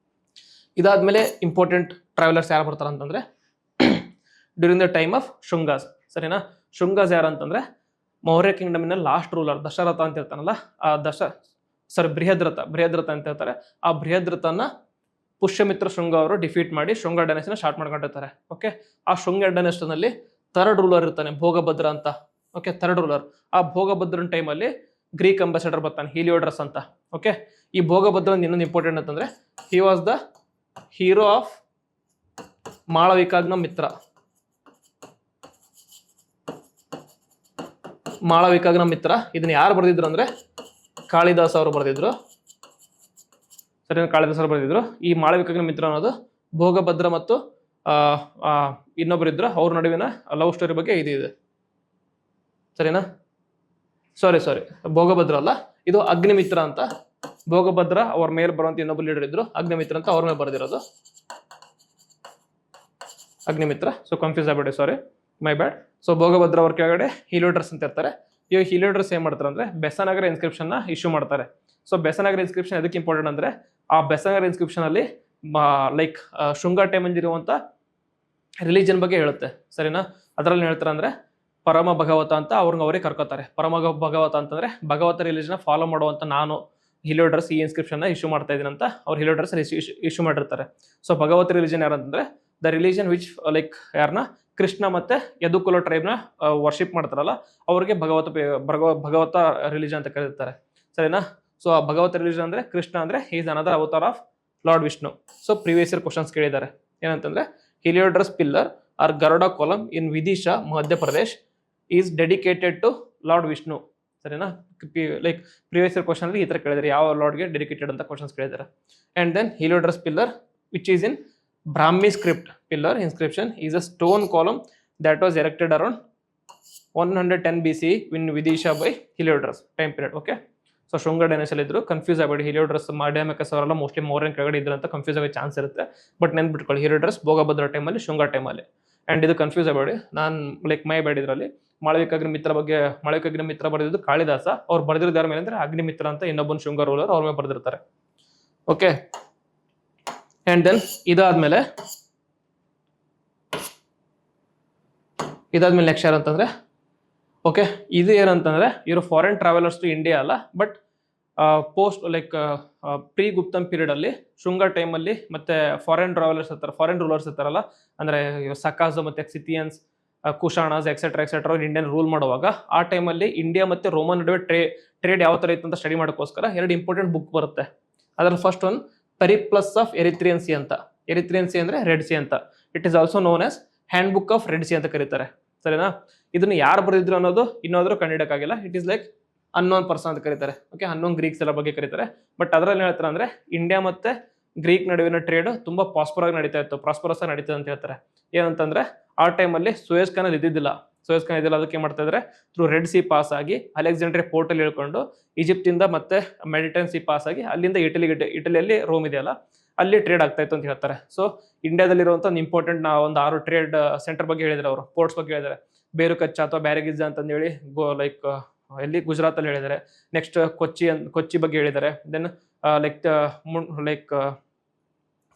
ಇದಾದ್ಮೇಲೆ ಇಂಪಾರ್ಟೆಂಟ್ ಟ್ರಾವೆಲರ್ಸ್ ಯಾರು ಬರ್ತಾರೆ ಅಂತಂದ್ರೆ ಡ್ಯೂರಿಂಗ್ ದ ಟೈಮ್ ಆಫ್ ಶುಂಗಾಸ್. ಸರಿನಾ, ಶುಂಗಾಸ್ ಯಾರು ಅಂತಂದ್ರೆ ಮೌರ್ಯ ಕಿಂಗ್ಡಮಿನ ಲಾಸ್ಟ್ ರೂಲರ್ ದಶರಥ ಅಂತ ಇರ್ತಾನಲ್ಲ, ಆ ಬೃಹದ್ರಥ ಅಂತ ಹೇಳ್ತಾರೆ. ಆ ಬೃಹದ್ರಥನ ಪುಷ್ಯಮಿತ್ರ ಶೃಂಗ ಅವರು ಡಿಫೀಟ್ ಮಾಡಿ ಶೃಂಗ ಡೈನೆಸ್ಟಿನ ಸ್ಟಾರ್ಟ್ ಮಾಡ್ಕೊಂಡಿರ್ತಾರೆ. ಓಕೆ, ಆ ಶೃಂಗ ಡೈನೆಸ್ಟಿನಲ್ಲಿ 3rd ರೂಲರ್ ಇರ್ತಾನೆ ಭೋಗಭದ್ರ ಅಂತ. Okay, 3rd ruler. ಆ ಭೋಗಭದ್ರನ ಟೈಮಲ್ಲಿ ಗ್ರೀಕ್ ಅಂಬಾಸಿಡರ್ ಬರ್ತಾನೆ ಹೀಲಿಯೋಡ್ರಸ್ ಅಂತ. ಓಕೆ, ಈ ಭೋಗಭದ್ರ ಇನ್ನೊಂದು ಇಂಪಾರ್ಟೆಂಟ್ ಅಂತಂದ್ರೆ he was the hero of Malavikagnimitra. Malavikagnimitra ಇದನ್ನ ಯಾರು ಬರೆದಿದ್ರು ಅಂದ್ರೆ ಕಾಳಿದಾಸ್ ಅವರು ಬರೆದಿದ್ರು. ಸರಿನಾ, ಕಾಳಿದಾಸ್ ಅವರು ಬರೆದಿದ್ರು. ಈ ಮಾಳವಿಕಾಗ್ನ ಮಿತ್ರ ಅನ್ನೋದು ಭೋಗಭದ್ರ ಮತ್ತು ಇನ್ನೊಬ್ಬರಿದ್ರು ಅವ್ರ ನಡುವಿನ ಲವ್ ಸ್ಟೋರಿ ಬಗ್ಗೆ ಇದೆ. ಸರಿನಾ, ಸಾರಿ ಭೋಗಭದ್ರ ಅಲ್ಲ, ಇದು ಅಗ್ನಿಮಿತ್ರ ಅಂತ. ಭೋಗಭದ್ರ ಅವ್ರ ಮೇಲೆ ಬರುವಂತ ಇನ್ನೊಬ್ಬ ಲೀಡರ್ ಇದ್ರು, ಅಗ್ನಿಮಿತ್ರ ಅಂತ ಅವ್ರ ಮೇಲೆ ಬರೆದಿರೋದು ಅಗ್ನಿಮಿತ್ರ. ಸೊ ಕನ್ಫ್ಯೂಸ್ ಆಗ್ಬೇಡಿ, ಸಾರಿ, ಮೈ ಬ್ಯಾಡ್. ಸೊ ಭೋಗಭದ್ರ ಅವ್ರ ಕೆಳಗಡೆ ಹೀಲಿಯೋಡ್ರಸ್ ಅಂತ ಇರ್ತಾರೆ. ಇವಾಗ ಹೀಲಿಯೋಡ್ರಸ್ ಏನ್ ಮಾಡ್ತಾರೆ ಅಂದ್ರೆ ಬೆಸನಗರ ಇನ್ಸ್ಕ್ರಿಪ್ಷನ್ ನ ಇಶ್ಯೂ ಮಾಡ್ತಾರೆ. ಸೊ ಬೆಸನಗರ ಇನ್ಸ್ಕ್ರಿಪ್ಷನ್ ಎದಕ್ಕೆ ಇಂಪಾರ್ಟೆಂಟ್ ಅಂದ್ರೆ ಆ ಬೆಸನಗರ ಇನ್ಸ್ಕ್ರಿಪ್ಷನ್ ಅಲ್ಲಿ ಲೈಕ್ ಶೃಂಗ ಟೈಮಲ್ಲಿ ಇರುವಂತ ರಿಲಿಜನ್ ಬಗ್ಗೆ ಹೇಳುತ್ತೆ. ಸರಿನಾ, ಅದರಲ್ಲಿ ಹೇಳ್ತಾರೆ ಅಂದ್ರೆ ಪರಮ ಭಗವತ ಅಂತ ಅವ್ರಿಗೆ ಕರ್ಕೋತಾರೆ. ಪರಮ ಭಗವತ ಅಂತಂದ್ರೆ ಭಗವತ ರಿಲಿಜನ್ ಫಾಲೋ ಮಾಡುವಂತ ನಾನು ಹಿಲಿಯೋಡ್ರಸ್ ಈ ಇನ್ಸ್ಕ್ರಿಪ್ಷನ್ ನ ಇಶ್ಯೂ ಮಾಡ್ತಾ ಇದ್ದೀನಿ ಅಂತ ಅವ್ರು ಹಿಲಿಯೋಡ್ರಸ್ ಇಶ್ಯೂ ಮಾಡಿರ್ತಾರೆ. ಸೊ ಭಗವತ ರಿಲಿಜನ್ ಯಾರಂತಂದ್ರೆ ದ ರಿಲಿಜನ್ ವಿಚ್ ಲೈಕ್ ಯಾರನ್ನ ಕೃಷ್ಣ ಮತ್ತೆ ಯದುಕುಲ ಟ್ರೈಬ್ನ ವರ್ಷಿಪ್ ಮಾಡ್ತಾರಲ್ಲ ಅವ್ರಿಗೆ ಭಗವತ ರಿಲಿಜನ್ ಅಂತ ಕರೀತಾರೆ. ಸರಿನಾ, ಸೊ ಆ ಭಗವತ ರಿಲಿಜನ್ ಅಂದ್ರೆ ಕೃಷ್ಣ ಅಂದ್ರೆ is another avatar of lord Vishnu. So previous year questions ಕೇಳಿದ್ದಾರೆ ಏನಂತಂದ್ರೆ Heliodorus pillar or Garuda column in Vidisha Madhya Pradesh is dedicated to lord Vishnu. ಸರಿನಾ, ಲೈಕ್ ಪ್ರಿವಿಯಸ್ ಇಯರ್ ಕ್ವಶನ್ ಅಲ್ಲಿ ಈ ತರ ಕೇಳಿದ್ದಾರೆ, ಯಾವ ಲಾರ್ಡ್ಗೆ ಡೆಡಿಕೇಟೆಡ್ ಅಂತ ಕ್ವಶನ್ಸ್ ಕೇಳಿದ್ದಾರೆ. And then Heliodorus pillar which is in Brahmi script pillar inscription is a stone column that was erected around 110 BCE in Vidisha by Heliodorus time period. Okay, so ಶೃಂಗ ಡೈನೆಸ್ಟಿಯಲ್ಲಿ ಇದ್ರು. ಕನ್ಫ್ಯೂಸ್ ಆಗಬೇಡಿ, ಹಿಲಿಯೋಡ್ರಸ್ ಡೈಮಕಸ್ ಅವರೆಲ್ಲ mostly Mauryan ಕೆಳಗಡೆ ಇದ್ರು ಅಂತ confuse ಆಗೋ chance ಇರುತ್ತೆ. But ನೆನ್ಪಿಟ್ಕೊಳ್ಳಿ, ಹಿಲಿಯೋಡ್ರಸ್ ಭೋಗಭದ್ರ ಟೈಮಲ್ಲಿ ಶೃಂಗ ಟೈಮಲ್ಲಿ. ಆ್ಯಂಡ್ ಇದು ಕನ್ಫ್ಯೂಸ್ ಆಗಬೇಡಿ, ನಾನು ಲೈಕ್ ಮೈ ಬೇಡ ಇದರಲ್ಲಿ ಮಾಳವಿಕ ಮಿತ್ರ ಬರೆದಿದ್ದು ಕಾಳಿದಾಸ, ಅವ್ರು ಬರೆದಿರೋದು ಯಾರ ಮೇಲೆ ಅಂದರೆ ಅಗ್ನಿಮಿತ್ರ ಅಂತ ಇನ್ನೊಬ್ಬನ ಶುಂಗ ರೂಲರ್ ಅವ್ರ ಮೇಲೆ ಬರೆದಿರ್ತಾರೆ. ಓಕೆ, ಆ್ಯಂಡ್ ದೆನ್ ಇದಾದ್ಮೇಲೆ ನೆಕ್ಸ್ಟ್ ಯಾರು ಅಂತಂದ್ರೆ, ಓಕೆ, ಇದು ಏನಂತಂದ್ರೆ ಇವರು ಫಾರಿನ್ ಟ್ರಾವೆಲರ್ಸ್ ಟು ಇಂಡಿಯಾ ಅಲ್ಲ, but post like pre Gupta period ಅಲ್ಲಿ ಶುಂಗ ಟೈಮಲ್ಲಿ ಮತ್ತೆ ಫಾರಿನ್ ಟ್ರಾವೆಲರ್ಸ್ ಇರ್ತಾರೆ, ಫಾರಿನ್ ರೂಲರ್ಸ್ ಇರ್ತಾರಲ್ಲ, ಅಂದ್ರೆ ಸಕಾಜ್ ಮತ್ತೆ Scythians, Kushanas etcetera Indian rule ಮಾಡುವಾಗ ಆ ಟೈಮಲ್ಲಿ ಇಂಡಿಯಾ ಮತ್ತೆ ರೋಮನ್ ನಡುವೆ ಟ್ರೇಡ್ ಯಾವ ತರ ಇತ್ತು ಅಂತ ಸ್ಟಡಿ ಮಾಡೋಕ್ಕೋಸ್ಕರ 2 ಇಂಪಾರ್ಟೆಂಟ್ ಬುಕ್ ಬರುತ್ತೆ. ಅದರಲ್ಲಿ first one Periplus of Erythraean sea ಅಂತ. ಎರಿಥ್ರಿಯನ್ ಸಿ ಅಂದ್ರೆ ರೆಡ್ ಸಿ ಅಂತ. It is also known as handbook of red sea ಅಂತ ಕರೀತಾರೆ. ಸರಿನಾ? ಇದನ್ನು ಯಾರು ಬರೆದಿದ್ರು ಅನ್ನೋದು ಇನ್ನೋದ್ರು ಕಂಡಿಡಕ್ಕಾಗಿಲ್ಲ. It is like unknown person ಅಂತ ಕರೀತಾರೆ. ಓಕೆ, ಅನ್ನೋನ್ ಗ್ರೀಕ್ಸ್ ಎಲ್ಲ ಬಗ್ಗೆ ಕರೀತಾರೆ. ಬಟ್ ಅದರಲ್ಲಿ ಹೇಳ್ತಾರೆ ಅಂದ್ರೆ ಇಂಡಿಯಾ ಮತ್ತೆ ಗ್ರೀಕ್ ನಡುವಿನ ಟ್ರೇಡ್ ತುಂಬಾ ಪ್ರಾಸ್ಪರಸ್ ಆಗಿ ನಡೀತಾ ಅಂತ ಹೇಳ್ತಾರೆ. ಏನಂತಂದ್ರೆ ಆ ಟೈಮಲ್ಲಿ ಸುಯೇಜ್ ಕಾನಲ್ ಇದ್ದಿದ್ದಿಲ್ಲ. ಅದಕ್ಕೆ ಮಾಡ್ತಾ ಇದ್ರೆ ಥ್ರೂ ರೆಡ್ ಸಿ ಪಾಸ್ ಆಗಿ ಅಲೆಕ್ಸಾಂಡ್ರಿಯಾ ಪೋರ್ಟ್ ಅಲ್ಲಿ ಇಳ್ಕೊಂಡು ಈಜಿಪ್ಟ್ ಇಂದ ಮತ್ತೆ ಮೆಡಿಟರೇನಿಯನ್ ಸಿ ಪಾಸ್ ಆಗಿ ಅಲ್ಲಿಂದ ಇಟಲಿಯಲ್ಲಿ ರೋಮ್ ಇದೆಯಲ್ಲ ಅಲ್ಲಿ ಟ್ರೇಡ್ ಆಗ್ತಾ ಇತ್ತು ಅಂತ ಹೇಳ್ತಾರೆ. ಸೊ ಇಂಡಿಯಾದಲ್ಲಿರುವಂತ ಒಂದು ಇಂಪಾರ್ಟೆಂಟ್ ಒಂದು 6 ಟ್ರೇಡ್ ಸೆಂಟರ್ ಬಗ್ಗೆ ಹೇಳಿದ್ರೆ, ಅವರು ಪೋರ್ಟ್ಸ್ ಬಗ್ಗೆ ಹೇಳಿದ್ದಾರೆ. ಬೇರುಕಚ್ಚ ಅಥವಾ ಬ್ಯಾರಗಿಜ ಅಂತಂದೇಳಿ ಲೈಕ್ ಎಲ್ಲಿ ಗುಜರಾತ್ ಅಲ್ಲಿ ಹೇಳಿದ್ದಾರೆ. ನೆಕ್ಸ್ಟ್ ಕೊಚ್ಚಿ ಬಗ್ಗೆ ಹೇಳಿದ್ದಾರೆ. ದೆನ್ ಲೈಕ್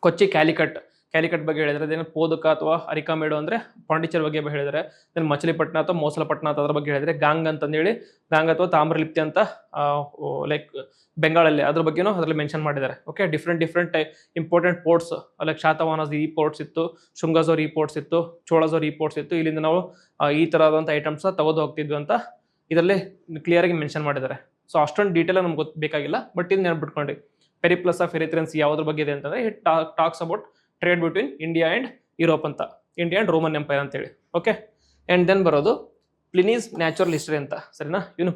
ಕೊಚ್ಚಿ ಕ್ಯಾಲಿಕಟ್ ಬಗ್ಗೆ ಹೇಳಿದರೆ. ದೆನ್ ಪೋದಕ ಅಥವಾ ಅರಿಕಾಮೇಡು ಅಂದ್ರೆ ಪಾಂಡಿಚೇರಿ ಬಗ್ಗೆ ಹೇಳಿದರೆ. ದೆನ್ ಮಚಲಿಪಟ್ನ ಅಥವಾ ಮೋಸಲಪಟ್ನ ಅಂತ ಅದ್ರ ಬಗ್ಗೆ ಹೇಳಿದರೆ. ಗಾಂಗ್ ಅಥವಾ ತಾಮ್ರಲಿಪ್ತಿ ಅಂತ ಲೈಕ್ ಬೆಂಗಾಳಲ್ಲಿ ಅದ್ರ ಬಗ್ಗೆನೂ ಅದರಲ್ಲಿ ಮೆನ್ಷನ್ ಮಾಡಿದ್ದಾರೆ. Okay, different important ports like Satavahanas ಈ ಪೋರ್ಟ್ಸ್ ಇತ್ತು, ಶುಂಗಜೋರ್ ಈ ಪೋರ್ಟ್ಸ್ ಇತ್ತು, ಚೋಳಜೋರ್ ಈ ಪೋರ್ಟ್ಸ್ ಇತ್ತು. ಇಲ್ಲಿಂದ ನಾವು ಈ ತರದಂತ ಐಟಮ್ಸ್ ತೆಗೆದು ಹೋಗ್ತಿದ್ವಿ ಅಂತ ಇದರಲ್ಲಿ ಕ್ಲಿಯರ್ ಆಗಿ ಮೆನ್ಷನ್ ಮಾಡಿದ್ದಾರೆ. ಸೊ ಅಷ್ಟೊಂದು ಡೀಟೇಲ್ ನಮ್ಗೆ ಬೇಕಿಲ್ಲ, ಬಟ್ ಇದು ನೆನ್ಪಿಟ್ಕೊಂಡ್ರಿ. ಪೆರಿಪ್ಲಸ್ ಆಫ್ ಎರಿಥ್ರಿಯನ್ಸ್ ಯಾವ್ದ್ರ ಬಗ್ಗೆ ಇದೆ ಅಂತಂದ್ರೆ it talks about trade between India and Europe ಅಂತ, ಇಂಡಿಯಾ ಅಂಡ್ ರೋಮನ್ ಎಂಪೈರ್ ಅಂತೇಳಿ. ಓಕೆ, ಅಂಡ್ ದೆನ್ ಬರೋದು ಪ್ಲಿನೀಸ್ ನ್ಯಾಚುರಲ್ ಹಿಸ್ಟ್ರಿ ಅಂತ. ಸರಿನಾ? ಇವನು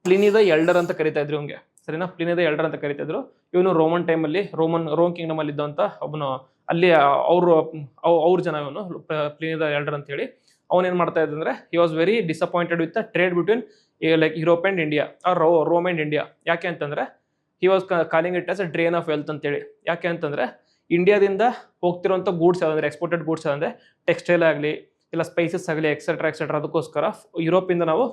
ಪ್ಲಿನಿ ದ ಎಲ್ಡರ್ ಅಂತ ಕರಿತಾ ಇದ್ರು ಇವ್ಗೆ. ಸರಿನಾ? ಪ್ಲಿನಿ ದ ಎಲ್ಡರ್ ಅಂತ ಕರಿತಾ ಇದ್ರು. ಇವನು ರೋಮನ್ ಟೈಮಲ್ಲಿ ರೋಮ್ ಕಿಂಗ್ಡಮ್ ಅಲ್ಲಿ ಇದ್ದಂತ ಒಬ್ಬನು, ಅಲ್ಲಿ ಅವ್ರ ಜನ ಇವನು ಪ್ಲಿನಿ ದ ಎಲ್ಡರ್ ಅಂತ ಹೇಳಿ. ಅವನ್ ಏನ್ ಮಾಡ್ತಾ ಇದ್ದಂದ್ರೆ he was very disappointed with the trade between like Europe and India or Rome and India. ಯಾಕೆ ಅಂತಂದ್ರೆ he was calling it as a drain of wealth ಅಂತೇಳಿ. ಯಾಕೆ ಅಂತಂದ್ರೆ ಇಂಡಿಯಾದಿಂದ ಹೋಗ್ತಿರುವಂಥ ಗೂಡ್ಸ್ ಯಾವ್ದಂದ್ರೆ ಎಕ್ಸ್ಪೋರ್ಟೆಡ್ ಗೂಡ್ಸ್ ಅಂದ್ರೆ ಟೆಕ್ಸ್ಟೈಲ್ ಆಗಲಿ ಇಲ್ಲ ಸ್ಪೈಸಸ್ ಆಗಲಿ ಎಕ್ಸೆಟ್ರಾ ಅದಕ್ಕೋಸ್ಕರ ಯುರೋಪಿಂದ ನಾವು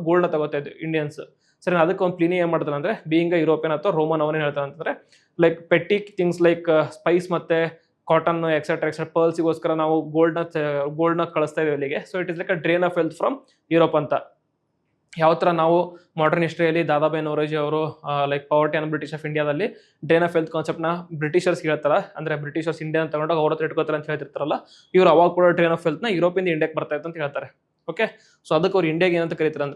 ಗೋಲ್ಡ್ನ ತಗೋತಾ ಇದ್ವಿ ಇಂಡಿಯನ್ಸ್. ಸರಿ, ಅದಕ್ಕೆ ಒಂದು ಪ್ಲಿನಿ ಏನ್ ಮಾಡ್ತಾನೆ ಅಂದ್ರೆ ಬೀಯಿಂಗ್ ಯುರೋಪಿಯನ್ ಅಥವಾ ರೋಮನ್ ಅವನೇ ಹೇಳ್ತಾನೆ ಅಂತಂದ್ರೆ ಲೈಕ್ ಪೆಟ್ಟಿ ಥಿಂಗ್ಸ್ ಲೈಕ್ ಸ್ಪೈಸ್ ಮತ್ತೆ ಕಾಟನ್ ಎಕ್ಸೆಟ್ರಾ ಪರ್ಲ್ಸಿಗೋಸ್ಕರ ನಾವು ಗೋಲ್ಡ್ನ ಕಳಿಸ್ತಾ ಇದೀವಿ ಅಲ್ಲಿಗೆ. So it is like a drain of wealth from Europe ಅಂತ. ಯಾವ ಥರ ನಾವು ಮಾಡರ್ನ್ ಹಿಸ್ಟ್ರಿಯಲ್ಲಿ ದಾದಾಬಾಯಿ ನೌರೋಜಿ ಅವರು like poverty and British of ಇಂಡಿಯಾದಲ್ಲಿ ಡ್ರೇನ್ ಆಫ್ ವೆಲ್ತ್ ಕಾನ್ಸೆಪ್ಟ್ನ ಬ್ರಿಟಿಷರ್ಸ್ ಹೇಳ್ತಾರ, ಅಂದ್ರೆ ಬ್ರಿಟಿಷರ್ಸ್ ಇಂಡಿಯಾ ತಗೊಂಡಾಗ ಅವ್ರ ಹತ್ರ ಇಟ್ಕೋತಾರೆ ಅಂತ ಹೇಳ್ತಿರ್ತಾರಲ್ಲ, ಇವ್ರು ಅವಾಗ ಕೂಡ ಡ್ರೇನ್ ಆಫ್ ವೆಲ್ತ್ನ ಯುರೋಪಿಂದ ಇಂಡಿಯಾಕ್ಕೆ ಬರ್ತಾ ಇತ್ತು ಅಂತ ಹೇಳ್ತಾರೆ. ಓಕೆ, ಸೊ ಅದಕ್ಕೆ ಅವ್ರು ಇಂಡಿಯಾಗೆ ಏನಂತ ಕರೀತಾರೆ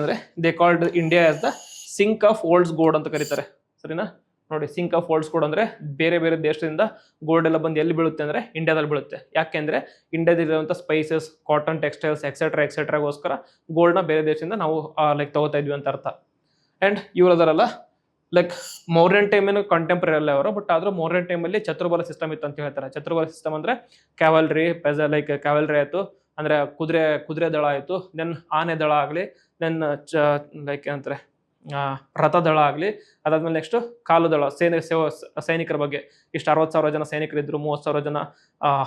ಅಂದ್ರೆ they called India as the sink of world's gold ಅಂತ ಕರೀತಾರೆ. ಸರಿನಾ? ನೋಡಿ, ಸಿಂಕ್ ಆಫ್ ಓಲ್ಡ್ಸ್ ಗೋಲ್ಡ್ ಅಂದ್ರೆ ಬೇರೆ ದೇಶದಿಂದ ಗೋಲ್ಡ್ ಎಲ್ಲ ಬಂದು ಎಲ್ಲಿ ಬೀಳುತ್ತೆ ಅಂದ್ರೆ ಇಂಡಿಯಾದಲ್ಲಿ ಬೀಳುತ್ತೆ. ಯಾಕೆಂದ್ರೆ ಇಂಡಿಯಾದಲ್ಲಿರುವಂಥ ಸ್ಪೈಸಸ್, ಕಾಟನ್, ಟೆಕ್ಸ್ಟೈಲ್ಸ್ ಎಕ್ಸೆಟ್ರಾಗೋಸ್ಕರ ಗೋಲ್ಡ್ನ ಬೇರೆ ದೇಶದಿಂದ ನಾವು ಲೈಕ್ ತಗೋತಾ ಇದ್ವಿ ಅಂತ ಅರ್ಥ. ಅಂಡ್ ಇವ್ರು ಅದರಲ್ಲ ಲೈಕ್ ಮೌರ್ಯನ್ ಟೈಮ್ ಏನು ಕಂಟೆಂಪ್ರರಿ ಅಲ್ಲ ಅವರು, ಬಟ್ ಆದ್ರೂ ಮೌರ್ಯನ್ ಟೈಮಲ್ಲಿ ಚತುರ್ಬಲ ಸಿಸ್ಟಮ್ ಇತ್ತು ಅಂತ ಹೇಳ್ತಾರೆ. ಚತುರ್ಬಲ ಸಿಸ್ಟಮ್ ಅಂದ್ರೆ ಕ್ಯಾವಲ್ರಿ ಆಯ್ತು, ಅಂದ್ರೆ ಕುದುರೆ ದಳ ಆಯ್ತು, ದೆನ್ ಆನೆ ದಳ ಆಗಲಿ, ದೆನ್ ಲೈಕ್ ಏನಂತಾರೆ ರಥದಳ ಆಗಲಿ, ಅದಾದ್ಮೇಲೆ ನೆಕ್ಸ್ಟ್ ಕಾಲು ದಳ ಸೈನಿಕರ ಬಗ್ಗೆ ಇಷ್ಟು 60,000 ಜನ ಸೈನಿಕರಿದ್ರು, 30,000 ಜನ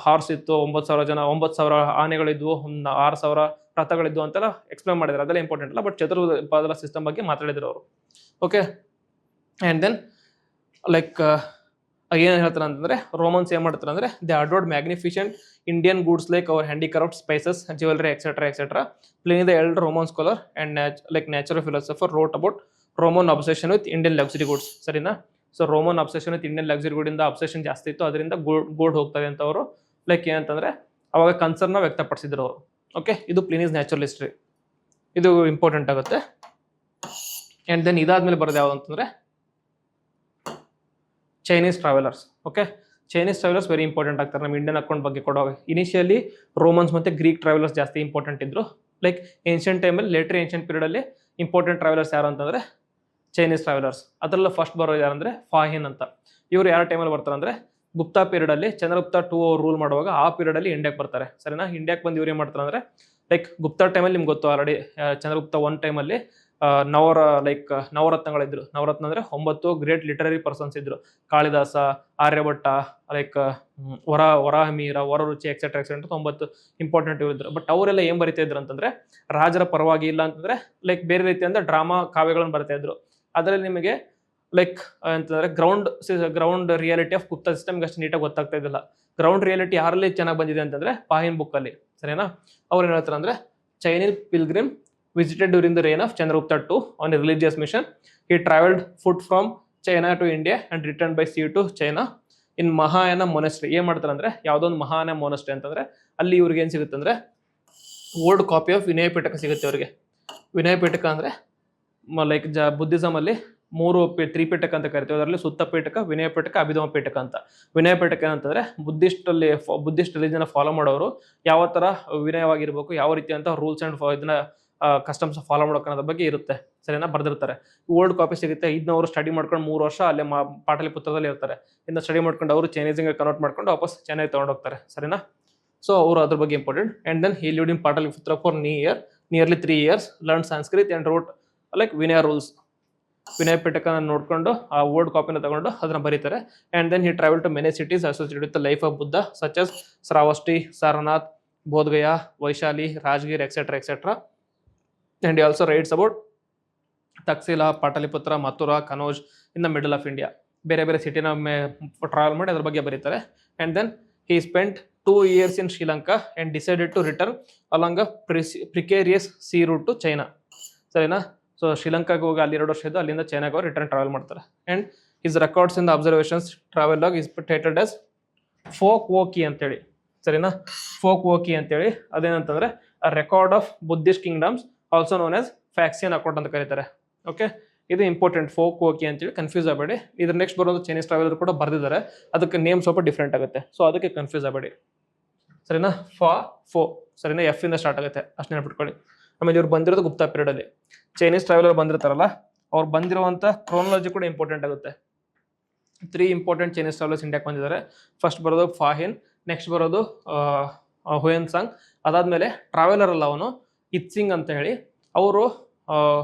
ಹಾರ್ಸ್ ಇತ್ತು, 9,000 ಆನೆಗಳಿದ್ವು, 6,000 ರಥಗಳಿದ್ವು ಅಂತೆಲ್ಲ ಎಕ್ಸ್ಪ್ಲೇನ್ ಮಾಡಿದ್ರು. ಅದೆಲ್ಲ ಇಂಪಾರ್ಟೆಂಟ್ ಅಲ್ಲ, ಬಟ್ ಚತುರ್ಬಲ ಸಿಸ್ಟಮ್ ಬಗ್ಗೆ ಮಾತಾಡಿದ್ರು ಅವರು. ಓಕೆ, ಆ್ಯಂಡ್ ದೆನ್ ಲೈಕ್ ಏನ್ ಹೇಳ್ತಾರೆ ಅಂತಂದ್ರೆ ರೋಮನ್ಸ್ ಏನ್ ಮಾಡ್ತಾರೆ ಅಂದ್ರೆ they adored magnificent Indian goods like our handicraft, spices, jewellery etcetera. Pliny the Elder Roman scholar and natural philosopher wrote about Roman obsession with Indian luxury goods. ಸರಿನಾ? So Roman obsession with Indian luxury good ಇಂದ obsession ಜಾಸ್ತಿ ಇತ್ತು, ಅದರಿಂದ gold ಹೋಗ್ತದೆ ಅಂತ ಅವರು like ಏನಂತಂದ್ರೆ ಅವಾಗ ಕನ್ಸರ್ನ್ ವ್ಯಕ್ತಪಡಿಸಿದ್ರು ಅವರು. ಓಕೆ, ಇದು ಪ್ಲಿನೀಸ್ ನ್ಯಾಚುರಲ್ ಹಿಸ್ಟ್ರಿ, ಇದು ಇಂಪಾರ್ಟೆಂಟ್ ಆಗುತ್ತೆ. ಅಂಡ್ ದೆನ್ ಇದಾದ್ಮೇಲೆ ಬರೋದು ಯಾವ್ದು ಅಂತಂದ್ರೆ Chinese travellers. Okay, Chinese travellers very important ಆಗ್ತಾರೆ ನಮ್ಮ ಇಂಡಿಯನ್ ಅಕೌಂಟ್ ಬಗ್ಗೆ ಕೊಡುವಾಗ. ಇನಿಷಿಯಲಿ ರೋಮನ್ಸ್ ಮತ್ತೆ ಗ್ರೀಕ್ ಟ್ರಾವೆಲರ್ಸ್ ಜಾಸ್ತಿ ಇಂಪಾರ್ಟೆಂಟ್ ಇದ್ರು. ಲೈಕ್ ಏನ್ಷಿಯಂಟ್ ಟೈಮಲ್ಲಿ ಲೇಟರ್ ಏನ್ಷಿಯಂಟ್ ಪೀರಿಯಡ್ ಅಲ್ಲಿ ಇಂಪಾರ್ಟೆಂಟ್ ಟ್ರಾವೆಲರ್ಸ್ ಯಾರು ಅಂತಂದ್ರೆ ಚೈನೀಸ್ ಟ್ರಾವೆಲರ್ಸ್. ಅದರಲ್ಲ ಫಸ್ಟ್ ಬರೋದು ಯಾರಂದ್ರೆ ಫಾಹಿನ್ ಅಂತ. ಇವರು ಯಾವ ಟೈಮಲ್ಲಿ ಬರ್ತಾರೆ ಅಂದ್ರೆ ಗುಪ್ತಾ ಪೀರಿಯಡ್ ಅಲ್ಲಿ ಚಂದ್ರಗುಪ್ತ 2 ಅವರು ರೂಲ್ ಮಾಡುವಾಗ ಆ ಪೀರಿಯಡ್ ಅಲ್ಲಿ ಇಂಡಿಯಾಕ್ಕೆ ಬರ್ತಾರೆ. ಸರಿನಾ? ಇಂಡಿಯಾಕ್ಕೆ ಬಂದು ಇವ್ರು ಏನ್ ಮಾಡ್ತಾರೆ ಅಂದ್ರೆ ಲೈಕ್ ಗುಪ್ತಾ ಟೈಮಲ್ಲಿ ನಿಮ್ಗೆ ಗೊತ್ತು ಆಲ್ರೆಡಿ, ಚಂದ್ರಗುಪ್ತ 1 ಟೈಮಲ್ಲಿ ನವರತ್ನಗಳಿದ್ರು. ನವರತ್ನ ಅಂದ್ರೆ 9 ಗ್ರೇಟ್ ಲಿಟರರಿ ಪರ್ಸನ್ಸ್ ಇದ್ರು. Kalidasa, Aryabhatta, like Varahamihira, Vararuchi etcetera etcetera 9 important ಇದ್ರು. ಬಟ್ ಅವರೆಲ್ಲ ಏನ್ ಬರಿತಾ ಇದ್ರು ಅಂತಂದ್ರೆ ರಾಜರ ಪರವಾಗಿ ಇಲ್ಲ ಅಂತಂದ್ರೆ ಲೈಕ್ ಬೇರೆ ರೀತಿಯಿಂದ ಡ್ರಾಮಾ ಕಾವ್ಯಗಳನ್ನು ಬರ್ತಾ ಇದ್ರು. ಅದರಲ್ಲಿ ನಿಮಗೆ ಲೈಕ್ ಅಂತಂದ್ರೆ ground reality of Gupta system ಅಷ್ಟು ನೀಟಾಗಿ ಗೊತ್ತಾಗ್ತಾ ಇದ್ದಿಲ್ಲ. ಗ್ರೌಂಡ್ ರಿಯಾಲಿಟಿ ಯಾರಲ್ಲಿ ಚೆನ್ನಾಗಿ ಬಂದಿದೆ ಅಂತಂದ್ರೆ ಪಾಹಿನ್ ಬುಕ್ ಅಲ್ಲಿ, ಸರಿನಾ. ಅವ್ರು ಏನ್ ಹೇಳ್ತಾರೆ ಅಂದ್ರೆ Chinese pilgrim visited during the reign of Chandragupta II on a religious mission. He traveled foot from China to India and returned by sea to China in Mahayana monastery. ಏನ್ ಮಾಡ್ತಾರೆ ಅಂದ್ರೆ ಯಾವುದೋ ಒಂದು ಮಹಾಯಾನ ಮೊನಸ್ಟ್ರಿ ಅಂತಂದ್ರೆ ಅಲ್ಲಿ ಇವ್ರಿಗೆ ಏನ್ ಸಿಗುತ್ತೆ ಅಂದ್ರೆ ಓಲ್ಡ್ ಕಾಪಿ ಆಫ್ ವಿನಯ ಪಿಟಕ ಸಿಗುತ್ತೆ ಅವ್ರಿಗೆ. ವಿನಯ ಪಿಟಕ ಅಂದ್ರೆ ಲೈಕ್ ಬುದ್ಧಿಸಮ್ ಅಲ್ಲಿ 3 ತ್ರಿಪಿಟಕ ಅಂತ ಕರಿತೀವಿ. ಅದರಲ್ಲಿ ಸುತ್ತ ಪಿಟಕ, ವಿನಯ ಪಿಟಕ, ಅಭಿಧಮ ಪಿಟಕ ಅಂತ. ವಿನಯ ಪಿಟಕ ಏನಂತಂದ್ರೆ ಬುದ್ಧಿಸ್ಟ್ ರಿಲಿಜನ್ ಫಾಲೋ ಮಾಡೋರು ಯಾವ ತರ ವಿನಯವಾಗಿರ್ಬೇಕು, ಯಾವ ರೀತಿ ಅಂತ ರೂಲ್ಸ್ ಅಂಡ್ ಇದನ್ನ ಕಸ್ಟಮ್ಸ್ ಫಾಲೋ ಮಾಡೋಕೆ ಅನ್ನೋದ್ರ ಬಗ್ಗೆ ಇರುತ್ತೆ, ಸರಿನಾ, ಬರ್ದಿರ್ತಾರೆ. ಓಲ್ಡ್ ಕಾಪಿ ಸಿಗುತ್ತೆ. ಇದನ್ನ ಅವರು ಸ್ಟಡಿ ಮಾಡ್ಕೊಂಡು 3 ವರ್ಷ ಅಲ್ಲೇ ಪಾಟಲಿಪುತ್ರದಲ್ಲಿ ಇರ್ತಾರೆ. ಇದನ್ನ ಸ್ಟಡಿ ಮಾಡ್ಕೊಂಡು ಅವರು ಚೈನೀಸ್ಗೆ ಕನ್ವರ್ಟ್ ಮಾಡ್ಕೊಂಡು ವಾಪಸ್ ಚೆನ್ನೈಗೆ ತಗೊಂಡು ಹೋಗ್ತಾರೆ, ಸರಿನಾ. ಸೊ ಅವರು ಅದ್ರ ಬಗ್ಗೆ important. And then he lived in Pataliputra for nearly 3 years, learn Sanskrit and wrote like Vinaya rules. Vinaya ಪಿಟಕನ ನೋಡ್ಕೊಂಡು ಆ ಓಲ್ಡ್ ಕಾಪಿನ ತಗೊಂಡು ಅದನ್ನ ಬರೀತಾರೆ. And then he travel to many cities associated with the life of Buddha such as Shravasti, Sarnath, Bodhgaya, Vaishali, Rajgir etcetera etcetera. And he also writes about Taxila, Pataliputra, Mathura, Kanauj in the middle of India. ಬೇರೆ ಬೇರೆ ಸಿಟಿನ travel ಮಾಡಿ ಅದ್ರ ಬಗ್ಗೆ ಬರೀತಾರೆ. And then he spent 2 years in Sri Lanka and decided to return along a precarious sea route to China, ಸರಿನಾ. So ಶ್ರೀಲಂಕಾಗೆ ಹೋಗಿ ಅಲ್ಲಿ 2 ವರ್ಷ ಇದ್ದು ಅಲ್ಲಿಂದ ಚೈನಾಗೆ ಹೋಗಿ ರಿಟರ್ನ್ ಟ್ರಾವೆಲ್ ಮಾಡ್ತಾರೆ. And his records in the observations travel log is titled as Fokuoki ಅಂತೇಳಿ, ಸರಿನಾ. ಫೋಕ್ ವೋಕಿ ಅಂತೇಳಿ ಅದೇನಂತಂದ್ರೆ record of Buddhist kingdoms, also known as Faxian account ಅಂತ ಕರೀತಾರೆ. ಓಕೆ, ಇದು ಇಂಪಾರ್ಟೆಂಟ್, ಫೋಕ್ ವೋಕಿ ಅಂತೇಳಿ ಕನ್ಫ್ಯೂಸ್ ಆಗಬೇಡಿ. ಇದ್ರ ನೆಕ್ಸ್ಟ್ ಬರೋದು ಚೈನೀಸ್ ಟ್ರಾವೆಲರ್ ಕೂಡ ಬರ್ದಿದ್ದಾರೆ, ಅದಕ್ಕೆ ನೇಮ್ ಸ್ವಲ್ಪ ಡಿಫ್ರೆಂಟ್ ಆಗುತ್ತೆ, ಸೊ ಅದಕ್ಕೆ ಕನ್ಫ್ಯೂಸ್ ಆಗಬೇಡಿ, ಸರಿನಾ. ಫೋ ಸರಿನಾ, ಎಫ್ ಇಂದ ಸ್ಟಾರ್ಟ್ ಆಗುತ್ತೆ, ಅಷ್ಟು ನೆನಪಿಟ್ಕೊಳ್ಳಿ. ಆಮೇಲೆ ಇವ್ರು ಬಂದಿರೋದು ಗುಪ್ತಾ ಪೀರಿಯಡ್ ಅಲ್ಲಿ. ಚೈನೀಸ್ ಟ್ರಾವೆಲರ್ ಬಂದಿರ್ತಾರಲ್ಲ, ಅವ್ರು ಬಂದಿರುವಂತ ಕ್ರೋನಾಲಜಿ ಕೂಡ ಇಂಪಾರ್ಟೆಂಟ್ ಆಗುತ್ತೆ. 3 ಇಂಪಾರ್ಟೆಂಟ್ ಚೈನೀಸ್ ಟ್ರಾವೆಲರ್ಸ್ ಇಂಡಿಯಾಕ್ಕೆ ಬಂದಿದ್ದಾರೆ. ಫಸ್ಟ್ ಬರೋದು ಫಾಹಿನ್, ನೆಕ್ಸ್ಟ್ ಬರೋದು ಹುಯೆನ್ ಸಾಂಗ್. ಅದಾದ್ಮೇಲೆ ಟ್ರಾವೆಲರ್ ಅಲ್ಲ ಅವನು, ಇತ್ಸಿಂಗ್ ಅಂತ ಹೇಳಿ. ಅವರು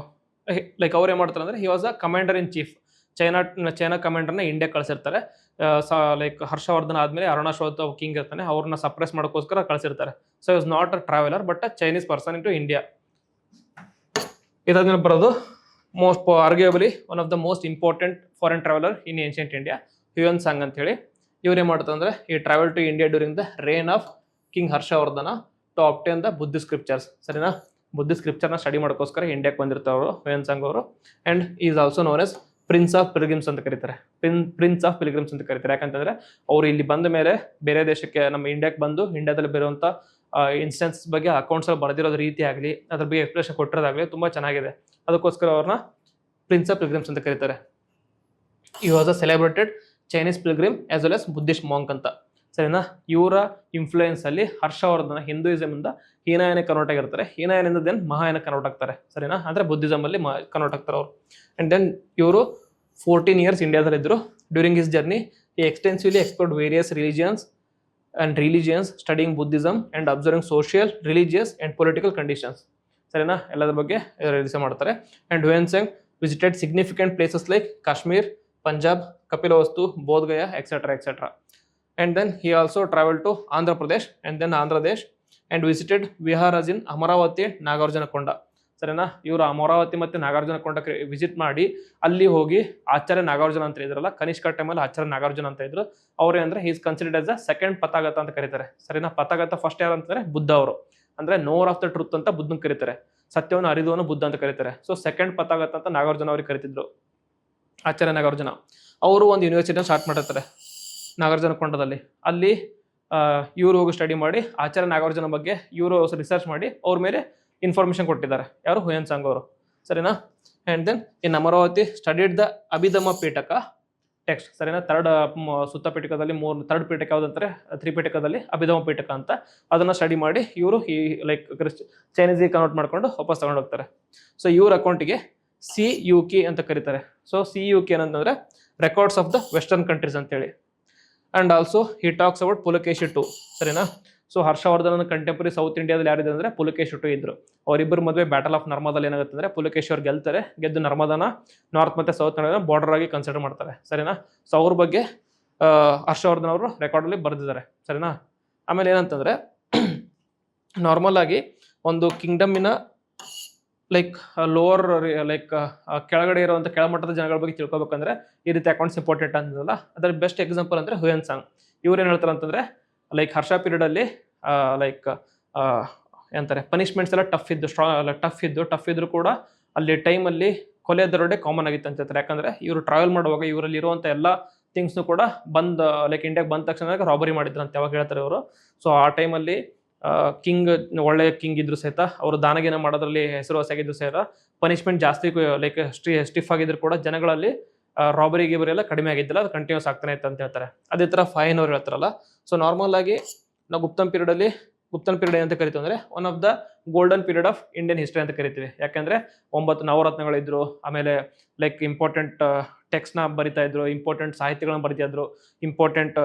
ಲೈಕ್ ಅವ್ರು ಏನ್ ಮಾಡ್ತಾರೆ ಅಂದ್ರೆ he was a commander in chief. China ಕಮಾಂಡರ್ನ ಇಂಡಿಯಾ ಕಳಿಸಿರ್ತಾರೆ. ಲೈಕ್ ಹರ್ಷವರ್ಧನ್ ಆದ್ಮೇಲೆ ಅರುಣಾಚಲ ಕಿಂಗ್ ಇರ್ತಾನೆ, ಅವ್ರನ್ನ ಸಪ್ರೆಸ್ ಮಾಡೋಕ್ಕೋಸ್ಕರ ಕಳಿಸಿರ್ತಾರೆ. So is not a traveller but a Chinese person in to India. ಇದಾದ್ಮೇಲೆ ಬರೋದು arguably one of the most important foreign traveller in ancient India, Hiuen Tsang ಅಂತ ಹೇಳಿ. ಇವ್ರು ಏನ್ ಮಾಡ್ತಾರೆ ಅಂದ್ರೆ ಈ travel to India during the reign of king Harshavardhana to obtain the Buddhist scriptures, ಸರಿನಾ. ಬುದ್ಧಿಸ್ಟ್ ಸ್ಕ್ರಿಪ್ಚರ್ನ ಸ್ಟಡಿ ಮಾಡೋಕ್ಕೋಸ್ಕರ ಇಂಡಿಯಾಕ್ಕೆ ಬಂದಿರ್ತಾವರು ಹುಯೆನ್ ಸಾಂಗ್ ಅವರು. And is also known S prince of pilgrims ಅಂತ ಕರೀತಾರೆ. ಪ್ರಿನ್ಸ್ ಆಫ್ ಪಿಲ್ಗ್ರಿಮ್ಸ್ ಅಂತ ಕರೀತಾರೆ. ಯಾಕಂತಂದ್ರೆ ಅವರು ಇಲ್ಲಿ ಬಂದ ಮೇಲೆ ಬೇರೆ ದೇಶಕ್ಕೆ, ನಮ್ಮ ಇಂಡಿಯಾಕ್ಕೆ ಬಂದು ಇಂಡಿಯಾದಲ್ಲಿ ಬರುವಂತ ಇನ್ಸ್ಟೆನ್ಸ್ ಬಗ್ಗೆ ಅಕೌಂಟ್ಸ್ ಅಲ್ಲಿ ಬರೆದಿರೋದು ರೀತಿ ಆಗಲಿ, ಅದ್ರ ಬಗ್ಗೆ ಎಕ್ಸ್ಪ್ಲೇಷನ್ ಕೊಟ್ಟಿರೋದಾಗಲಿ ತುಂಬಾ ಚೆನ್ನಾಗಿದೆ. ಅದಕ್ಕೋಸ್ಕರ ಅವ್ರನ್ನ ಪ್ರಿನ್ಸ್ ಆಫ್ ಪಿಲ್ಗ್ರಿಮ್ಸ್ ಅಂತ ಕರೀತಾರೆ. ಈ was a celebrated Chinese pilgrim as well as Buddhist monk ಅಂತ, ಸರಿನಾ. ಇವರ ಇನ್ಫ್ಲೂಯೆನ್ಸ್ ಅಲ್ಲಿ ಹರ್ಷವರ್ಧನ ಹಿಂದೂಯಿಸಮ್ ಇಂದ ಹೀನಾಯನ ಕನ್ವರ್ಟ್ ಆಗಿರ್ತಾರೆ. ಹೀನಾಯನಿಂದ ದೆನ್ ಮಹಾಯಾನ ಕನ್ವರ್ಟ್ ಆಗ್ತಾರೆ, ಸರಿನಾ. ಅಂದ್ರೆ ಬುದ್ಧಿಸಮ್ ಅಲ್ಲಿ ಕನ್ವರ್ಟ್ ಆಗ್ತಾರೆ ಅವರು. ಅಂಡ್ ದೆನ್ ಇವರು 14 years ಇಂಡಿಯಾದಲ್ಲಿ ಇದ್ರು. During his journey he extensively explored various religions, studying Buddhism and observing social, religious and political conditions, ಸರಿನಾ. ಎಲ್ಲದರ ಬಗ್ಗೆ ರಿಸರ್ಚ್ ಮಾಡ್ತಾರೆ. And Hiuen song visited significant places like Kashmir, Punjab, Kapilavastu, Bodh Gaya, etc. etc. And then he also traveled to Andhra Pradesh and then Andhra Pradesh and visited Viharas in Amaravati and Nagarjunakonda, ಸರಿನಾ. ಇವರು ಅಮರಾವತಿ ಮತ್ತೆ ನಾಗಾರ್ಜುನಕೊಂಡಕ್ಕೆ visit ಮಾಡಿ ಅಲ್ಲಿ ಹೋಗಿ ಆಚಾರ್ಯ ನಾಗಾರ್ಜುನ ಅಂತ ಇದ್ರಲ್ಲ, ಕನಿಷ್ಕ ಟೈಮಲ್ಲಿ ಆಚಾರ್ಯ ನಾಗಾರ್ಜುನ ಅಂತ ಇದ್ರು. ಅವ್ರೇನಂದ್ರೆ is considered as the second Tathagata ಅಂತ ಕರೀತಾರೆ, ಸರಿನಾ. ಪಥಾಗತ ಫಸ್ಟ್ ಯಾರು ಅಂತಂದ್ರೆ ಬುದ್ಧ ಅವರು, ಅಂದ್ರೆ ನೋರ್ ಆಫ್ ದ ಟ್ರೂತ್ ಅಂತ ಬುದ್ಧನ್ ಕರೀತಾರೆ, ಸತ್ಯವನ್ನು ಅರಿದವನು ಬುದ್ಧ ಅಂತ ಕರೀತಾರೆ. ಸೊ ಸೆಕೆಂಡ್ ಪಥಾಗತ ಅಂತ ನಾಗಾರ್ಜುನ ಅವ್ರಿಗೆ ಕರಿತಿದ್ರು, ಆಚಾರ್ಯ ನಾಗಾರ್ಜುನ. ಅವರು ಒಂದು ಯೂನಿವರ್ಸಿಟಿನ ಸ್ಟಾರ್ಟ್ ಮಾಡಿರ್ತಾರೆ ನಾಗಾರ್ಜುನಕೊಂಡದಲ್ಲಿ. ಅಲ್ಲಿ ಇವರು ಹೋಗಿ ಸ್ಟಡಿ ಮಾಡಿ ಆಚಾರ್ಯ ನಾಗಾರ್ಜುನ ಬಗ್ಗೆ ಇವರು ರಿಸರ್ಚ್ ಮಾಡಿ ಅವ್ರ ಮೇಲೆ ಇನ್ಫಾರ್ಮೇಶನ್ ಕೊಟ್ಟಿದ್ದಾರೆ, ಯಾರು, ಹುಯೆನ್ ಸಾಂಗ್ ಅವರು, ಸರಿನಾ. And then in Amaravati studied the Abhidhamma Pitaka text, ಸರಿನಾ. ಸುತ್ತ ಪೀಠಕದಲ್ಲಿ ಥರ್ಡ್ ಪೀಠಕ ಯಾವ್ದಂತಾರೆ, ತ್ರಿಪೀಠಕದಲ್ಲಿ ಅಭಿಧಮ ಪೀಠಕ ಅಂತ, ಅದನ್ನ ಸ್ಟಡಿ ಮಾಡಿ ಇವರು ಈ ಲೈಕ್ ಚೈನೀಸ್ಗೆ ಕನ್ವರ್ಟ್ ಮಾಡ್ಕೊಂಡು ವಾಪಸ್ ತಗೊಂಡು ಹೋಗ್ತಾರೆ. ಸೊ ಇವ್ರ ಅಕೌಂಟಿಗೆ CUK ಅಂತ ಕರೀತಾರೆ. ಸೊ CUK ಏನಂತಂದ್ರೆ records of the western countries ಅಂತೇಳಿ. And also he talks about Pulakeshi too, ಸರಿನಾ. ಸೊ ಹರ್ಷವರ್ಧನ್ ಕಂಟೆಂಪರಿ ಸೌತ್ ಇಂಡಿಯಾದಲ್ಲಿ ಯಾರಿದೆ ಅಂದ್ರೆ ಪುಲಕೇಶಿ ಟು ಇದ್ರು. ಅವರಿಬ್ಬರು ಮದುವೆ ಬ್ಯಾಟಲ್ ಆಫ್ ನರ್ಮದಲ್ಲಿ ಏನಾಗುತ್ತೆ ಅಂದ್ರೆ ಪುಲಕೇಶಿ ಅವ್ರು ಗೆಲ್ತಾರೆ, ಗೆದ್ದು ನರ್ಮದಾನ ನಾರ್ತ್ ಮತ್ತೆ ಸೌತ್ ಕನ್ನಡ ಬಾರ್ಡರ್ ಆಗಿ ಕನ್ಸಿಡರ್ ಮಾಡ್ತಾರೆ, ಸರಿನಾ. ಸೊ ಅವ್ರ ಬಗ್ಗೆ ಹರ್ಷವರ್ಧನ್ ಅವರು ರೆಕಾರ್ಡ್ ಅಲ್ಲಿ ಬರೆದಿದ್ದಾರೆ, ಸರಿನಾ. ಆಮೇಲೆ ಏನಂತಂದ್ರೆ ನಾರ್ಮಲ್ ಆಗಿ ಒಂದು ಕಿಂಗ್ಡಮಿನ ಲೈಕ್ ಲೋವರ್ ಲೈಕ್ ಕೆಳಗಡೆ ಇರುವಂತ ಕೆಳಮಟ್ಟದ ಜನಗಳ ಬಗ್ಗೆ ತಿಳ್ಕೊಬೇಕಂದ್ರೆ ಈ ರೀತಿ ಅಕೌಂಟ್ಸ್ ಇಂಪಾರ್ಟೆಂಟ್ ಅಂತಲ್ಲ. ಅದ್ರ ಬೆಸ್ಟ್ ಎಕ್ಸಾಂಪಲ್ ಅಂದ್ರೆ ಹುಯೆನ್ ಸಾಂಗ್. ಇವ್ರು ಏನ್ ಹೇಳ್ತಾರೆ ಅಂತಂದ್ರೆ ಲೈಕ್ ಹರ್ಷ ಪೀರಿಯಡ್ ಅಲ್ಲಿ ಲೈಕ್ ಏನಂತಾರೆ ಪನಿಷ್ಮೆಂಟ್ಸ್ ಎಲ್ಲ ಟಫ್ ಇದ್ರು ಕೂಡ ಅಲ್ಲಿ ಟೈಮ್ ಅಲ್ಲಿ ಕೊಲೆ ದರೋಡೆ ಕಾಮನ್ ಆಗಿತ್ತು ಅಂತ ಹೇಳ್ತಾರೆ. ಯಾಕಂದ್ರೆ ಇವರು ಟ್ರಾವೆಲ್ ಮಾಡುವಾಗ ಇವರಲ್ಲಿ ಇರುವಂತ ಎಲ್ಲಾ ಥಿಂಗ್ಸ್ನು ಕೂಡ ಲೈಕ್ ಇಂಡಿಯಾಗೆ ಬಂದ ತಕ್ಷಣ ರಾಬರಿ ಮಾಡಿದ್ರು ಅಂತ ಯಾವಾಗ ಹೇಳ್ತಾರೆ ಅವರು. ಸೊ ಆ ಟೈಮಲ್ಲಿ ಕಿಂಗ್ ಒಳ್ಳೆ ಕಿಂಗ್ ಇದ್ರು ಸಹಿತ ಅವರು ದಾನಗೀನ ಮಾಡೋದ್ರಲ್ಲಿ ಹೆಸರುವಾಸಿಯಾಗಿದ್ರು ಸಹಿತ ಪನಿಷ್ಮೆಂಟ್ ಜಾಸ್ತಿ ಲೈಕ್ ಸ್ಟಿಫ್ ಆಗಿದ್ರು ಕೂಡ ಜನಗಳಲ್ಲಿ ರಾಬರಿ ಗಿಬರಿ ಎಲ್ಲ ಕಡಿಮೆ ಆಗಿದ್ದಿಲ್ಲ, ಅದು ಕಂಟಿನ್ಯೂಸ್ ಆಗ್ತಾನೆ ಇತ್ತು ಅಂತ ಹೇಳ್ತಾರೆ. ಅದೇ ತರ ಫೈನ್ ಅವ್ರು ಹೇಳ್ತಾರಲ್ಲ. ಸೊ ನಾರ್ಮಲ್ ಆಗಿ ನಾವು ಗುಪ್ತನ್ ಪೀರಿಯಡ್ ಅಂತ ಕರಿತೀವಿ ಅಂದ್ರೆ one of the golden period of Indian history ಅಂತ ಕರಿತೀವಿ. ಯಾಕಂದ್ರೆ 9 ನವರತ್ನಗಳಿದ್ರು, ಆಮೇಲೆ ಲೈಕ್ ಇಂಪಾರ್ಟೆಂಟ್ ಟೆಕ್ಸ್ಟ್ ನ ಬರಿತಾ ಇದ್ರು, ಇಂಪಾರ್ಟೆಂಟ್ ಸಾಹಿತ್ಯಗಳನ್ನ ಬರಿತಾ ಇದ್ರು, ಇಂಪಾರ್ಟೆಂಟ್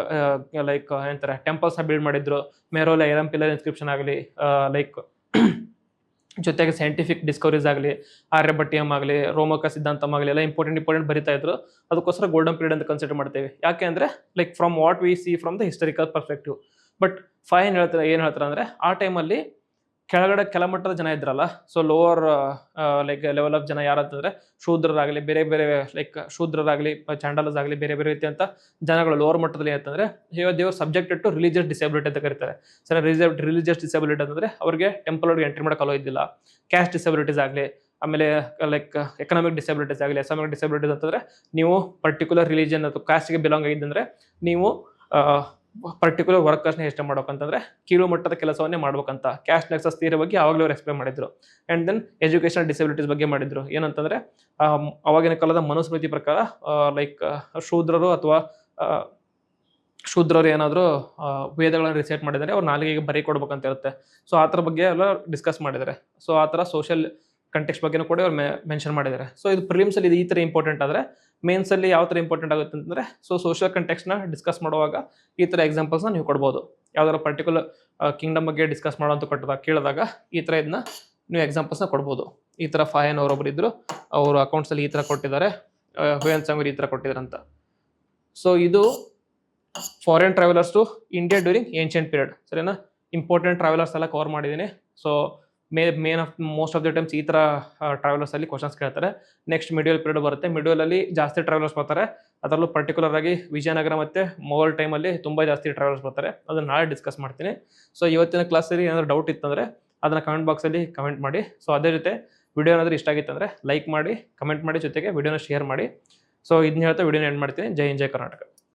ಲೈಕ್ ಏನಂತಾರೆ ಟೆಂಪಲ್ಸ್ ನ ಬಿಲ್ಡ್ ಮಾಡಿದ್ರು, ಮೇರೋಲೆ ಐರನ್ ಪಿಲ್ಲರ್ ಇನ್ಸ್ಕ್ರಿಪ್ಷನ್ ಆಗಲಿ, ಲೈಕ್ ಜೊತೆಗೆ ಸೈಂಟಿಫಿಕ್ ಡಿಸ್ಕವರೀಸ್ ಆಗಲಿ, ಆರ್ಯಭಟ್ಟಿಯಂ ಆಗಲಿ, ರೋಮಕ ಸಿದ್ಧಾಂತಂ ಆಗಲಿ ಎಲ್ಲ ಇಂಪಾರ್ಟೆಂಟ್ ಬರಿತಾ ಇದ್ರು. ಅದಕ್ಕೋಸ್ಕರ ಗೋಲ್ಡನ್ ಪೀರಿಯಡ್ ಅಂತ ಕನ್ಸಿಡರ್ ಮಾಡ್ತೇವೆ. ಯಾಕೆ ಅಂದ್ರೆ like from what we C from the historical perspective. But ಏನ್ ಹೇಳ್ತಾರೆ ಅಂದ್ರೆ ಆ ಟೈಮಲ್ಲಿ ಕೆಳಗಡೆ ಕೆಳಮಟ್ಟದ ಜನ ಇದ್ರಲ್ಲ, so lower like level of ಜನ ಯಾರಂತಂದ್ರೆ ಶೂದ್ರರಾಗಲಿ, ಬೇರೆ ಲೈಕ್ ಶೂದ್ರರಾಗಲಿ, ಚಾಂಡಲಸ್ ಆಗಲಿ, ಬೇರೆ ರೀತಿ ಅಂತ ಜನಗಳು ಲೋವರ್ ಮಟ್ಟದಲ್ಲಿ ಏನಂತಂದ್ರೆ ದೇವರ್ ಸಬ್ಜೆಕ್ಟೆಡ್ ಟು ರಿಲಿಜಿಯಸ್ ಡಿಸೇಬಿಲಿಟಿ ಅಂತ ಕರೀತಾರೆ. ಸರ್ ರಿಲಿಜಿಯಸ್ ಡಿಸೇಬಿಲಿಟಿ ಅಂತಂದ್ರೆ ಅವ್ರಿಗೆ ಟೆಂಪಲ್ ಒಳಗೆ ಎಂಟ್ರಿ ಮಾಡಕ್ಕೆ ಅಲೋ ಇದ್ದಿಲ್ಲ. ಕ್ಯಾಸ್ಟ್ ಡಿಸೇಬಿಲಿಟೀಸ್ ಆಗಲಿ, ಆಮೇಲೆ ಲೈಕ್ ಎಕನಾಮಿಕ್ ಡಿಸೇಬಿಲಿಟೀಸ್ ಆಗಲಿ, ಎಕನಾಮಿಕ್ ಡಿಸೇಬಿಲಿಟೀಸ್ ಅಂತಂದ್ರೆ ನೀವು ಪರ್ಟಿಕ್ಯುಲರ್ ರಿಲಿಜಿಯನ್ ಅಥವಾ ಕಾಸ್ಟ್ಗೆ ಬಿಲಾಂಗ್ ಆಗಿದ್ದಂದ್ರೆ ನೀವು ಪರ್ಟಿಕ್ಯುಲರ್ ವರ್ಕರ್ಸ್ನ ಎಷ್ಟು ಮಾಡ್ಬೇಕಂತಂದ್ರೆ ಕೀಳು ಮಟ್ಟದ ಕೆಲಸವನ್ನೇ ಮಾಡ್ಬೇಕಂತ. ಕ್ಯಾಸ್ಟ್ ನೆಕ್ಸಸ್ ಥಿಯರಿ ಬಗ್ಗೆ ಆವಾಗಲೇ ಅವ್ರು ಎಕ್ಸ್ಪ್ಲೇನ್ ಮಾಡಿದ್ರು. ಅಂಡ್ ದೆನ್ ಎಜುಕೇಶನ್ ಡಿಸೇಬಿಲಿಟೀಸ್ ಬಗ್ಗೆ ಮಾಡಿದ್ರು. ಏನಂತಂದ್ರೆ ಅವಾಗಿನ ಕಾಲದ ಮನುಸ್ಮೃತಿ ಪ್ರಕಾರ ಲೈಕ್ ಶೂದ್ರರು ಏನಾದ್ರು ವೇದಗಳನ್ನ ರಿಸೈಟ್ ಮಾಡಿದರೆ ಅವ್ರು ನಾಲಿಗೆಗೆ ಬರೀ ಕೊಡ್ಬೇಕಂತ ಇರುತ್ತೆ. ಸೊ ಆ ಥರ ಬಗ್ಗೆ ಎಲ್ಲ ಡಿಸ್ಕಸ್ ಮಾಡಿದ್ದಾರೆ. ಸೊ ಆ ಥರ ಸೋಷಿಯಲ್ ಕಂಟೆಕ್ಸ್ಟ್ ಬಗ್ಗೆ ಕೂಡ ಅವ್ರು ಮೆನ್ಷನ್ ಮಾಡಿದ್ದಾರೆ. ಸೊ ಇದು ಪ್ರಿಲಿಮ್ಸ್ ಅಲ್ಲಿ ಈ ಥರ ಇಂಪಾರ್ಟೆಂಟ್ ಆದರೆ ಮೇನ್ಸ್ ಅಲ್ಲಿ ಯಾವ ಥರ ಇಂಪಾರ್ಟೆಂಟ್ ಆಗುತ್ತೆ ಅಂತಂದ್ರೆ ಸೊ ಸೋಷಿಯಲ್ ಕಂಟೆಕ್ಸ್ಟ್ನ ಡಿಸ್ಕಸ್ ಮಾಡುವಾಗ ಈ ಥರ ಎಕ್ಸಾಂಪಲ್ಸ್ನ ನೀವು ಕೊಡ್ಬೋದು. ಯಾವ್ದಾರ ಪರ್ಟಿಕ್ಯುಲರ್ ಕಿಂಗ್ಡಮ್ ಬಗ್ಗೆ ಡಿಸ್ಕಸ್ ಮಾಡೋಂತ ಕೇಳಿದಾಗ ಈ ಥರ ಇದನ್ನ ನೀವು ಎಕ್ಸಾಂಪಲ್ಸ್ನ ಕೊಡ್ಬೋದು. ಈ ಥರ ಫಾಯನ್ ಅವರೊಬ್ರು ಇದ್ರು, ಅವರು ಅಕೌಂಟ್ಸಲ್ಲಿ ಈ ಥರ ಕೊಟ್ಟಿದ್ದಾರೆ, ಹುಯೆನ್ ಸಾಂಗ್ ಈ ಥರ ಕೊಟ್ಟಿದ್ದಾರೆ ಅಂತ. ಸೊ ಇದು foreign travellers to India during ancient period, ಸರಿನಾ. ಇಂಪಾರ್ಟೆಂಟ್ ಟ್ರಾವೆಲರ್ಸ್ ಎಲ್ಲ ಕವರ್ ಮಾಡಿದ್ದೀನಿ. So most of the times ಈ ಥರ ಟ್ರಾವೆಲರ್ಸ್ ಅಲ್ಲಿ ಕ್ವಶನ್ಸ್ ಕೇಳ್ತಾರೆ. ನೆಕ್ಸ್ಟ್ ಮಿಡ್ಯೂಲ್ ಪೀರಿಯಡ್ ಬರುತ್ತೆ. ಮಿಡ್ಯೂಲ್ ಅಲ್ಲಿ ಜಾಸ್ತಿ ಟ್ರಾವೆಲರ್ಸ್ ಬರ್ತಾರೆ. ಅದರಲ್ಲೂ ಪರ್ಟಿಕ್ಯುಲರ್ ಆಗಿ ವಿಜಯನಗರ ಮತ್ತೆ ಮೊಘಲ್ ಟೈಮಲ್ಲಿ ತುಂಬಾ ಜಾಸ್ತಿ ಟ್ರಾವೆಲರ್ಸ್ ಬರ್ತಾರೆ. ಅದನ್ನ ನಾಳೆ ಡಿಸ್ಕಸ್ ಮಾಡ್ತೀನಿ. ಸೊ ಇವತ್ತಿನ ಕ್ಲಾಸಲ್ಲಿ ಏನಾದ್ರು ಡೌಟ್ ಇತ್ತಂದ್ರೆ ಅದನ್ನ ಕಮೆಂಟ್ ಬಾಕ್ಸಲ್ಲಿ ಕಮೆಂಟ್ ಮಾಡಿ. ಸೊ ಅದೇ ಜೊತೆ ವಿಡಿಯೋ ಏನಾದರೂ ಇಷ್ಟ ಆಗಿತ್ತಂದ್ರೆ ಲೈಕ್ ಮಾಡಿ, ಕಮೆಂಟ್ ಮಾಡಿ, ಜೊತೆಗೆ ವಿಡಿಯೋನ ಶೇರ್ ಮಾಡಿ. ಸೊ ಇದನ್ನ ಹೇಳ್ತಾ ವಿಡಿಯೋನ ಎಂಡ್ ಮಾಡ್ತೀನಿ. ಜೈ ಹಿಂದ್, ಜೈ ಕರ್ನಾಟಕ.